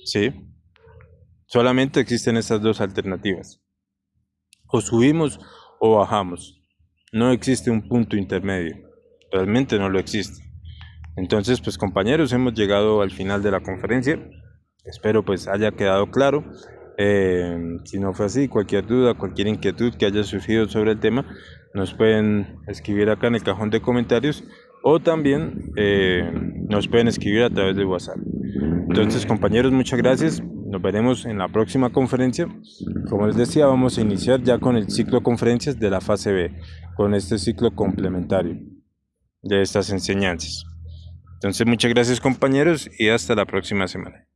¿sí? Solamente existen estas dos alternativas, o subimos o bajamos, no existe un punto intermedio, realmente no lo existe. Entonces, pues compañeros, hemos llegado al final de la conferencia. Espero pues haya quedado claro. Si no fue así, cualquier duda, cualquier inquietud que haya surgido sobre el tema, nos pueden escribir acá en el cajón de comentarios o también nos pueden escribir a través de WhatsApp. Entonces, compañeros, muchas gracias. Nos veremos en la próxima conferencia. Como les decía, vamos a iniciar ya con el ciclo de conferencias de la fase B, con este ciclo complementario de estas enseñanzas. Entonces, muchas gracias compañeros y hasta la próxima semana.